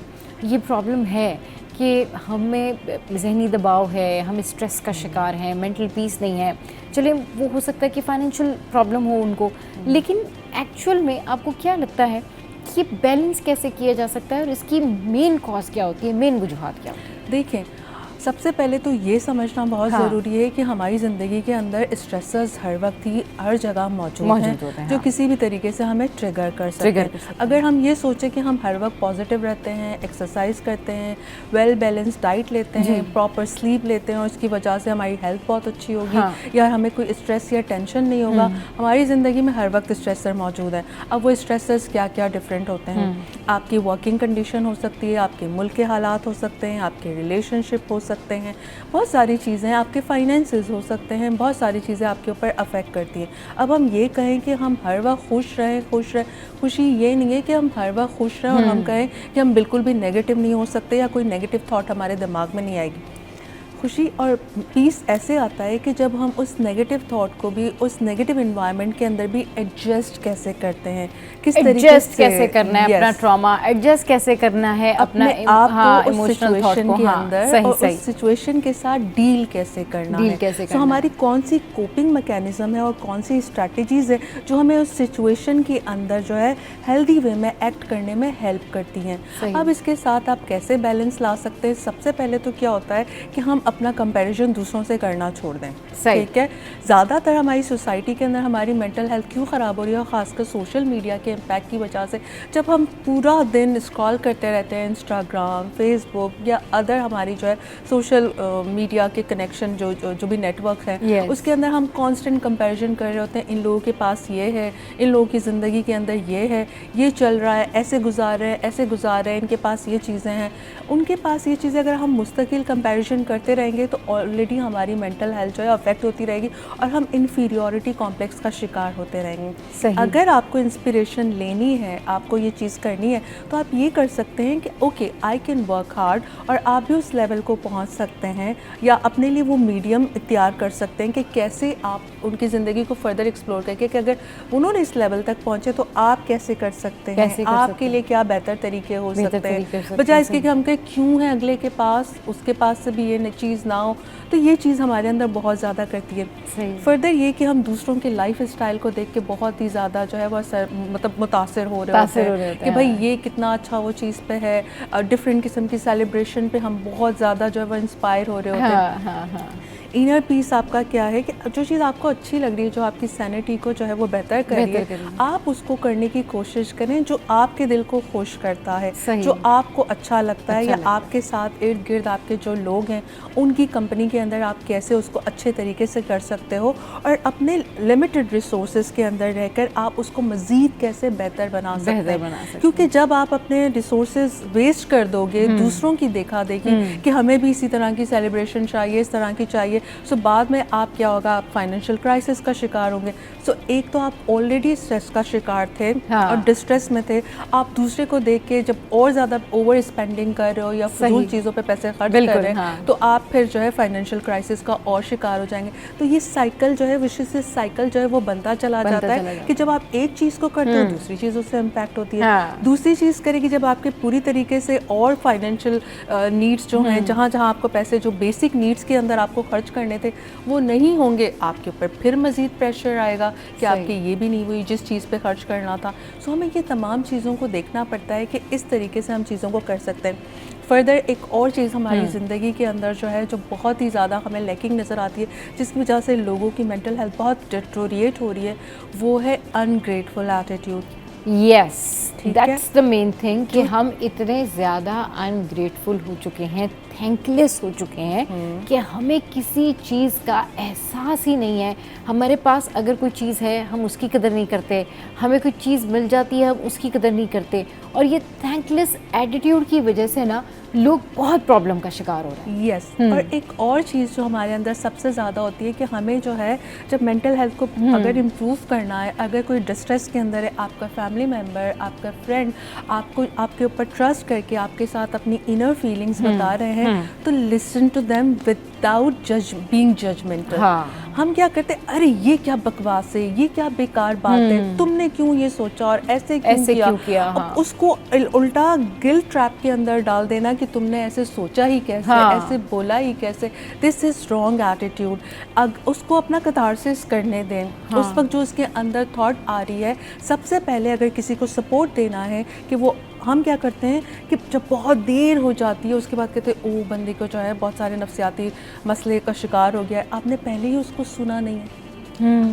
ये प्रॉब्लम है कि हमें जहनी दबाव है, हम स्ट्रेस का शिकार हैं, मेंटल पीस नहीं है, चलिए वो हो सकता है कि फाइनेंशियल प्रॉब्लम हो उनको, लेकिन एक्चुअल में आपको क्या लगता है कि ये बैलेंस कैसे किया जा सकता है और इसकी मेन कॉज क्या होती है, मेन वजूहात क्या होती है? देखिए, सबसे पहले तो ये समझना बहुत ज़रूरी है कि हमारी ज़िंदगी के अंदर स्ट्रेसर्स हर वक्त ही हर जगह मौजूद हैं, जो किसी भी तरीके से हमें ट्रिगर कर सकते हैं। अगर हम ये सोचें कि हम हर वक्त पॉजिटिव रहते हैं, एक्सरसाइज करते हैं, वेल बैलेंस डाइट लेते हैं, प्रॉपर स्लीप लेते हैं और उसकी वजह से हमारी हेल्थ बहुत अच्छी होगी या हमें कोई स्ट्रेस या टेंशन नहीं होगा, हमारी ज़िंदगी में हर वक्त स्ट्रेसर मौजूद है। अब वो स्ट्रेसर्स क्या क्या डिफरेंट होते हैं, आपकी वर्किंग कंडीशन हो सकती है, आपके मुल्क के हालात हो सकते हैं, आपके रिलेशनशिप हो सकते हैं, बहुत सारी चीज़ें, आपके फाइनेंसेस हो सकते हैं, बहुत सारी चीज़ें आपके ऊपर अफेक्ट करती हैं। अब हम ये कहें कि हम हर वक्त खुश रहें, खुशी ये नहीं है कि हम हर वक्त खुश रहें और हम कहें कि हम बिल्कुल भी नेगेटिव नहीं हो सकते या कोई नेगेटिव थॉट हमारे दिमाग में नहीं आएगी। खुशी और पीस ऐसे आता है कि जब हम उस नेगेटिव थॉट को भी, उस नेगेटिव एनवायरनमेंट के अंदर भी एडजस्ट कैसे करते हैं, किस तरीके से कैसे करना है अपना ट्रॉमा, एडजस्ट कैसे करना है अपना आप उस सिचुएशन के अंदर और उस सिचुएशन के साथ डील कैसे करना है। तो हमारी कौन सी कोपिंग मैकेनिज्म है और कौन सी स्ट्रैटेजीज है जो हमें उस सिचुएशन के अंदर जो है हेल्दी वे में एक्ट करने में हेल्प करती हैं। अब इसके साथ आप कैसे बैलेंस ला सकते हैं, सबसे पहले तो क्या होता है कि हम अपना कंपैरिजन दूसरों से करना छोड़ दें। ठीक है, ज़्यादातर हमारी सोसाइटी के अंदर हमारी मेंटल हेल्थ क्यों ख़राब हो रही है, और ख़ासकर सोशल मीडिया के इम्पैक्ट की वजह से। जब हम पूरा दिन स्क्रॉल करते रहते हैं इंस्टाग्राम, फेसबुक या अदर हमारी जो है सोशल मीडिया के कनेक्शन जो भी नेटवर्क हैं, उसके अंदर हम कांस्टेंट कंपैरिजन कर रहे होते हैं, इन लोगों के पास ये है, इन लोगों की ज़िंदगी के अंदर ये है, ये चल रहा है, ऐसे गुजार रहे हैं, ऐसे गुजार रहे हैं, इनके पास ये चीज़ें हैं, उनके पास ये चीज़ें। अगर हम मुस्तकिल कंपैरिजन करते रहेंगे तो ऑलरेडी हमारी मेंटल हेल्थ जो है अफेक्ट होती रहेगी और हम इन्फीरियॉरिटी कॉम्प्लेक्स का शिकार होते रहेंगे। अगर आपको इंस्पिरेशन लेनी है, आपको ये चीज़ करनी है, तो आप ये कर सकते हैं कि okay I can work hard, और आप भी उस लेवल को पहुंच सकते हैं या अपने लिए वो मीडियम इख्तियार कर सकते हैं कि कैसे आप उनकी ज़िंदगी को फर्दर एक्सप्लोर करके कि अगर उन्होंने इस लेवल तक पहुँचे तो आप कैसे कर सकते हैं, आपके लिए क्या बेहतर तरीके हो सकते हैं, बजाय इसके कि हम कहें क्यों है अगले के पास, उसके पास से भी ये चीज़ ना हो। तो ये चीज़ हमारे अंदर बहुत ज़्यादा करती है। फर्दर ये कि हम दूसरों के लाइफ स्टाइल को देख के बहुत ही ज़्यादा जो है वो मतलब मुतासिर हो रहे होते हैं कि भाई ये कितना अच्छा वो चीज़ पे है, डिफरेंट किस्म की सेलिब्रेशन पे हम बहुत ज़्यादा जो है वो इंस्पायर हो रहे होते हैं। इनर पीस आपका क्या है कि जो चीज़ आपको अच्छी लग रही है, जो आपकी सैनिटी को जो है वो बेहतर कर रही है, आप उसको करने की कोशिश करें जो आपके दिल को खुश करता है, जो आपको अच्छा लगता है, या आपके साथ इर्द गिर्द आपके जो लोग हैं उनकी कंपनी के अंदर आप कैसे उसको अच्छे तरीके से कर सकते हो, और अपने लिमिटेड रिसोर्सेज के अंदर रहकर आप उसको मज़ीद कैसे बेहतर बना सकते हैं। क्योंकि जब आप अपने रिसोर्सेज वेस्ट कर दोगे दूसरों की देखा देखी कि हमें भी इसी तरह की सेलिब्रेशन चाहिए, इस तरह की चाहिए, सो बाद में आप क्या होगा, आप फाइनेंशियल क्राइसिस का शिकार होंगे। सो एक तो आप ऑलरेडी स्ट्रेस का शिकार थे और डिस्ट्रेस में थे, आप दूसरे को देख के जब और ज़्यादा ओवर स्पेंडिंग कर रहे हो या फजूल चीज़ों पे पैसे खर्च कर रहे हैं, तो आप फिर जो है फाइनेंशियल क्राइसिस का और शिकार हो जाएंगे। तो ये साइकिल जो है, विशियस साइकिल जो है वो बनता चला जाता है कि जब आप एक चीज़ को करते हो दूसरी चीज़ उससे इम्पैक्ट होती है, दूसरी चीज़ करेगी जब आपके पूरी तरीके से और फाइनेंशियल नीड्स जो हैं, जहाँ जहाँ आपको पैसे जो बेसिक नीड्स के अंदर आपको खर्च करने थे वो नहीं होंगे, आपके ऊपर फिर मज़ीद प्रेशर आएगा कि आपकी ये भी नहीं हुई जिस चीज़ पे खर्च करना था। सो हमें ये तमाम चीज़ों को देखना पड़ता है कि इस तरीके से हम चीज़ों को कर सकते हैं। फर्दर एक और चीज़ हमारी ज़िंदगी के अंदर जो है, जो बहुत ही ज़्यादा हमें लैकिंग नज़र आती है, जिसकी वजह से लोगों की मेंटल हेल्थ बहुत डिटोरिएट हो रही है, वो है ungrateful attitude. Yes, that's the main thing कि हम इतने ज़्यादा अनग्रेटफुल हो चुके हैं, थैंकलेस हो चुके हैं कि हमें किसी चीज़ का एहसास ही नहीं है। हमारे पास अगर कोई चीज़ है हम उसकी कदर नहीं करते, हमें कोई चीज़ मिल जाती है हम उसकी कदर नहीं करते, और ये थैंकलेस एटीट्यूड की वजह से ना लोग बहुत प्रॉब्लम का शिकार हो रहे हैं। यस, और एक और चीज़ जो हमारे अंदर सबसे ज़्यादा होती है कि हमें जो है जब मेंटल हेल्थ को अगर इम्प्रूव करना है, अगर कोई डिस्ट्रेस के अंदर है, आपका फैमिली मेम्बर, आपका फ्रेंड आपको आपके ऊपर ट्रस्ट करके आपके साथ अपनी इनर फीलिंग्स बता रहे हैं, तो listen to them with without being judgemental. हम क्या करते हैं, अरे ये क्या बकवास है, ये क्या बेकार बात है, तुमने क्यों ये सोचा और ऐसे क्यों किया। अब उसको उल्टा गिल्ट ट्रैप के अंदर डाल देना कि तुमने ऐसे सोचा ही कैसे, ऐसे बोला ही कैसे, दिस इज रॉन्ग एटीट्यूड। उसको अपना कैथारसिस करने दें। उस वक्त जो उसके अंदर थॉट आ रही है, सबसे पहले अगर किसी को सपोर्ट देना है कि वो, हम क्या करते हैं कि जब बहुत देर हो जाती है उसके बाद कहते हैं ओ बंदे को जो है बहुत सारे नफ्सियाती मसले का शिकार हो गया है, आपने पहले ही उसको सुना नहीं है।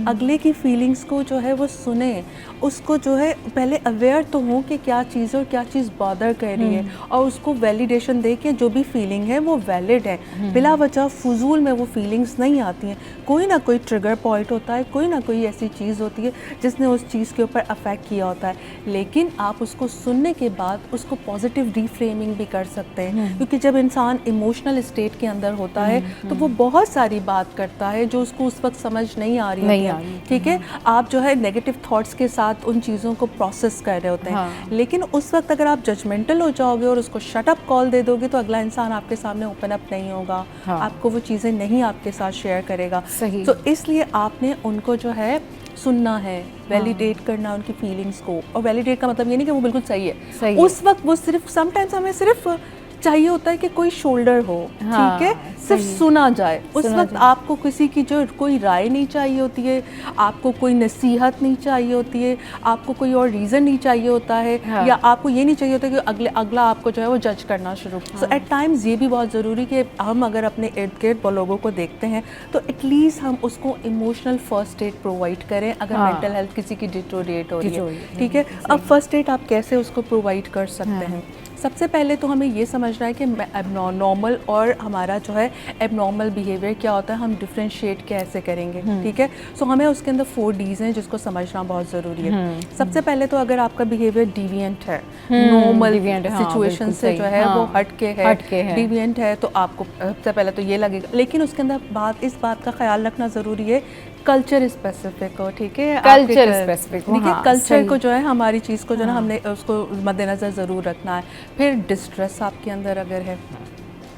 अगले की फीलिंग्स को जो है वो सुने, उसको जो है पहले अवेयर तो हो कि क्या चीज़ और क्या चीज़ बॉदर कर रही है, और उसको वैलिडेशन दे के जो भी फीलिंग है वो वैलिड है। बिला वजह फजूल में वो फीलिंग्स नहीं आती हैं। कोई ना कोई ट्रिगर पॉइंट होता है, कोई ना कोई ऐसी चीज़ होती है जिसने उस चीज़ के ऊपर अफेक्ट किया होता है, लेकिन आप उसको सुनने के बाद उसको पॉजिटिव रीफ्रेमिंग भी कर सकते हैं। क्योंकि जब इंसान इमोशनल स्टेट के अंदर होता है तो वो बहुत सारी बात करता है जो उसको उस वक्त समझ नहीं आ रही है। ठीक है, आप जो है नेगेटिव थॉट्स के साथ उन चीज़ों को प्रोसेस कर रहे होते हैं, लेकिन उस वक्त अगर आप जजमेंटल हो जाओगे और उसको शट अप कॉल दे दोगे तो अगला इंसान आपके सामने ओपन अप नहीं होगा, आपको वो चीज़ें नहीं आपके साथ शेयर करेगा। तो इसलिए आपने उनको जो है सुनना है, वैलिडेट करना उनकी फीलिंग्स को। और वैलिडेट का मतलब ये नहीं कि वो बिल्कुल सही है, उस वक्त वो सिर्फ समटाइम्स हमें सिर्फ चाहिए होता है कि कोई शोल्डर हो, ठीक है, सिर्फ सुना जाए। उस वक्त आपको किसी की जो कोई राय नहीं चाहिए होती है, आपको कोई नसीहत नहीं चाहिए होती है, आपको कोई और रीज़न नहीं चाहिए होता है, या आपको ये नहीं चाहिए होता कि अगला आपको जो है वो जज करना शुरू। सो एट टाइम्स ये भी बहुत ज़रूरी कि हम अगर अपने इर्द गिर्द लोगों को देखते हैं तो एटलीस्ट हम उसको इमोशनल फर्स्ट एड प्रोवाइड करें अगर मेंटल हेल्थ किसी की डिटोरिएट हो रही है। ठीक है, अब फर्स्ट एड आप कैसे उसको प्रोवाइड कर सकते हैं? सबसे पहले तो हमें ये समझना है कि एबनॉर्मल और हमारा जो है एबनॉर्मल बिहेवियर क्या होता है, हम डिफ्रेंशिएट कैसे करेंगे। ठीक है, सो हमें उसके अंदर 4 Ds हैं जिसको समझना बहुत ज़रूरी है। सबसे पहले तो अगर आपका बिहेवियर डिविएंट है, नॉर्मल सिचुएशन से जो है वो हट के है, डिविएंट है, तो आपको सबसे पहले तो ये लगेगा। लेकिन उसके अंदर इस बात का ख्याल रखना ज़रूरी है, कल्चर स्पेसिफिक हो। ठीक है, कल्चर स्पेसिफिक हो, ठीक है, कल्चर को जो है हमारी चीज़ को जो है हमने उसको मद्देनज़र ज़रूर रखना है। फिर डिस्ट्रेस आपके अंदर अगर है,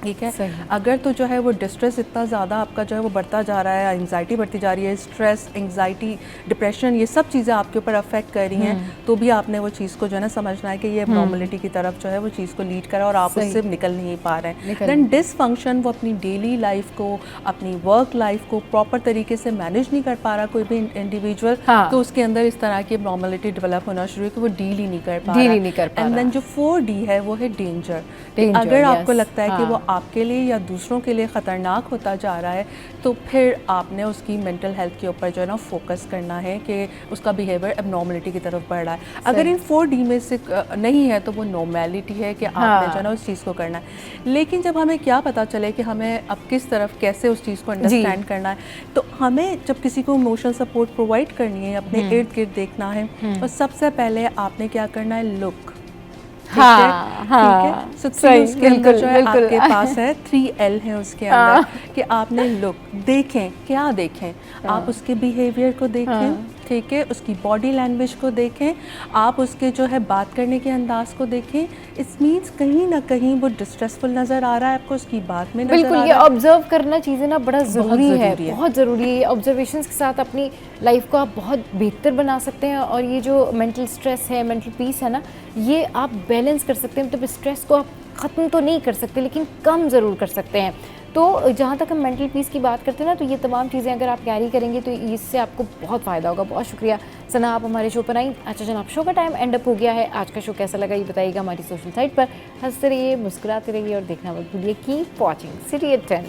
ठीक है, अगर तो जो है वो डिस्ट्रेस इतना ज़्यादा आपका जो है वो बढ़ता जा रहा है, एंजाइटी बढ़ती जा रही है, स्ट्रेस, एंजाइटी, डिप्रेशन, ये सब चीज़ें आपके ऊपर अफेक्ट कर रही हैं, तो भी आपने वो चीज़ को जो है ना समझना है कि ये एबनॉर्मलिटी की तरफ जो है वो चीज़ को लीड करा और आप उससे निकल नहीं पा रहे हैं। देन डिसफंक्शन, वो अपनी डेली लाइफ को, अपनी वर्क लाइफ को प्रॉपर तरीके से मैनेज नहीं कर पा रहा कोई भी इंडिविजुअल, तो उसके अंदर इस तरह की एबनॉर्मलिटी डेवलप होना शुरू है कि वो डील ही नहीं कर पा रहा। एंड देन जो 4D है वो है डेंजर। अगर आपको लगता है कि वो आपके लिए या दूसरों के लिए ख़तरनाक होता जा रहा है तो फिर आपने उसकी मेंटल हेल्थ के ऊपर जो है ना फोकस करना है कि उसका बिहेवियर एबनॉर्मलिटी की तरफ बढ़ रहा है। अगर इन 4D में से नहीं है तो वो नॉर्मलिटी है कि आपने जो है ना उस चीज़ को करना है। लेकिन जब हमें क्या पता चले कि हमें अब किस तरफ कैसे उस चीज़ को अंडरस्टैंड करना है, तो हमें जब किसी को इमोशनल सपोर्ट प्रोवाइड करनी है, अपने इर्द गिर्द देखना है, तो सबसे पहले आपने क्या करना है, लुक। ठीक है, सो उसके अंदर जो है आपके पास है 3L है उसके अंदर कि आपने लुक देखें, क्या देखें, आप उसके बिहेवियर को देखें, ठीक है, उसकी बॉडी लैंग्वेज को देखें, आप उसके जो है बात करने के अंदाज को देखें। इट मीन्स कहीं ना कहीं वो डिस्ट्रेसफुल नज़र आ रहा है आपको, उसकी बात में नजर बिल्कुल, आ रहा ये है। ऑब्जर्व करना चीज़ें ना बड़ा ज़रूरी है, बहुत ज़रूरी है। ऑब्जर्वेशंस के साथ अपनी लाइफ को आप बहुत बेहतर बना सकते हैं, और ये जो मेंटल स्ट्रेस है, मेंटल पीस है ना, ये आप बैलेंस कर सकते हैं। मतलब स्ट्रेस को आप ख़त्म तो नहीं कर सकते लेकिन कम ज़रूर कर सकते हैं। तो जहाँ तक हम मेंटल पीस की बात करते हैं ना, तो ये तमाम चीज़ें अगर आप कैरी करेंगे तो इससे आपको बहुत फ़ायदा होगा। बहुत शुक्रिया सना, आप हमारे शो पर आई। अच्छा जनाब, शो का टाइम एंड अप हो गया है। आज का शो कैसा लगा ये बताइएगा हमारी सोशल साइट पर। हंसते रहिए, मुस्कुराते रहिए और देखना मत भूलिए। Keep watching City at 10।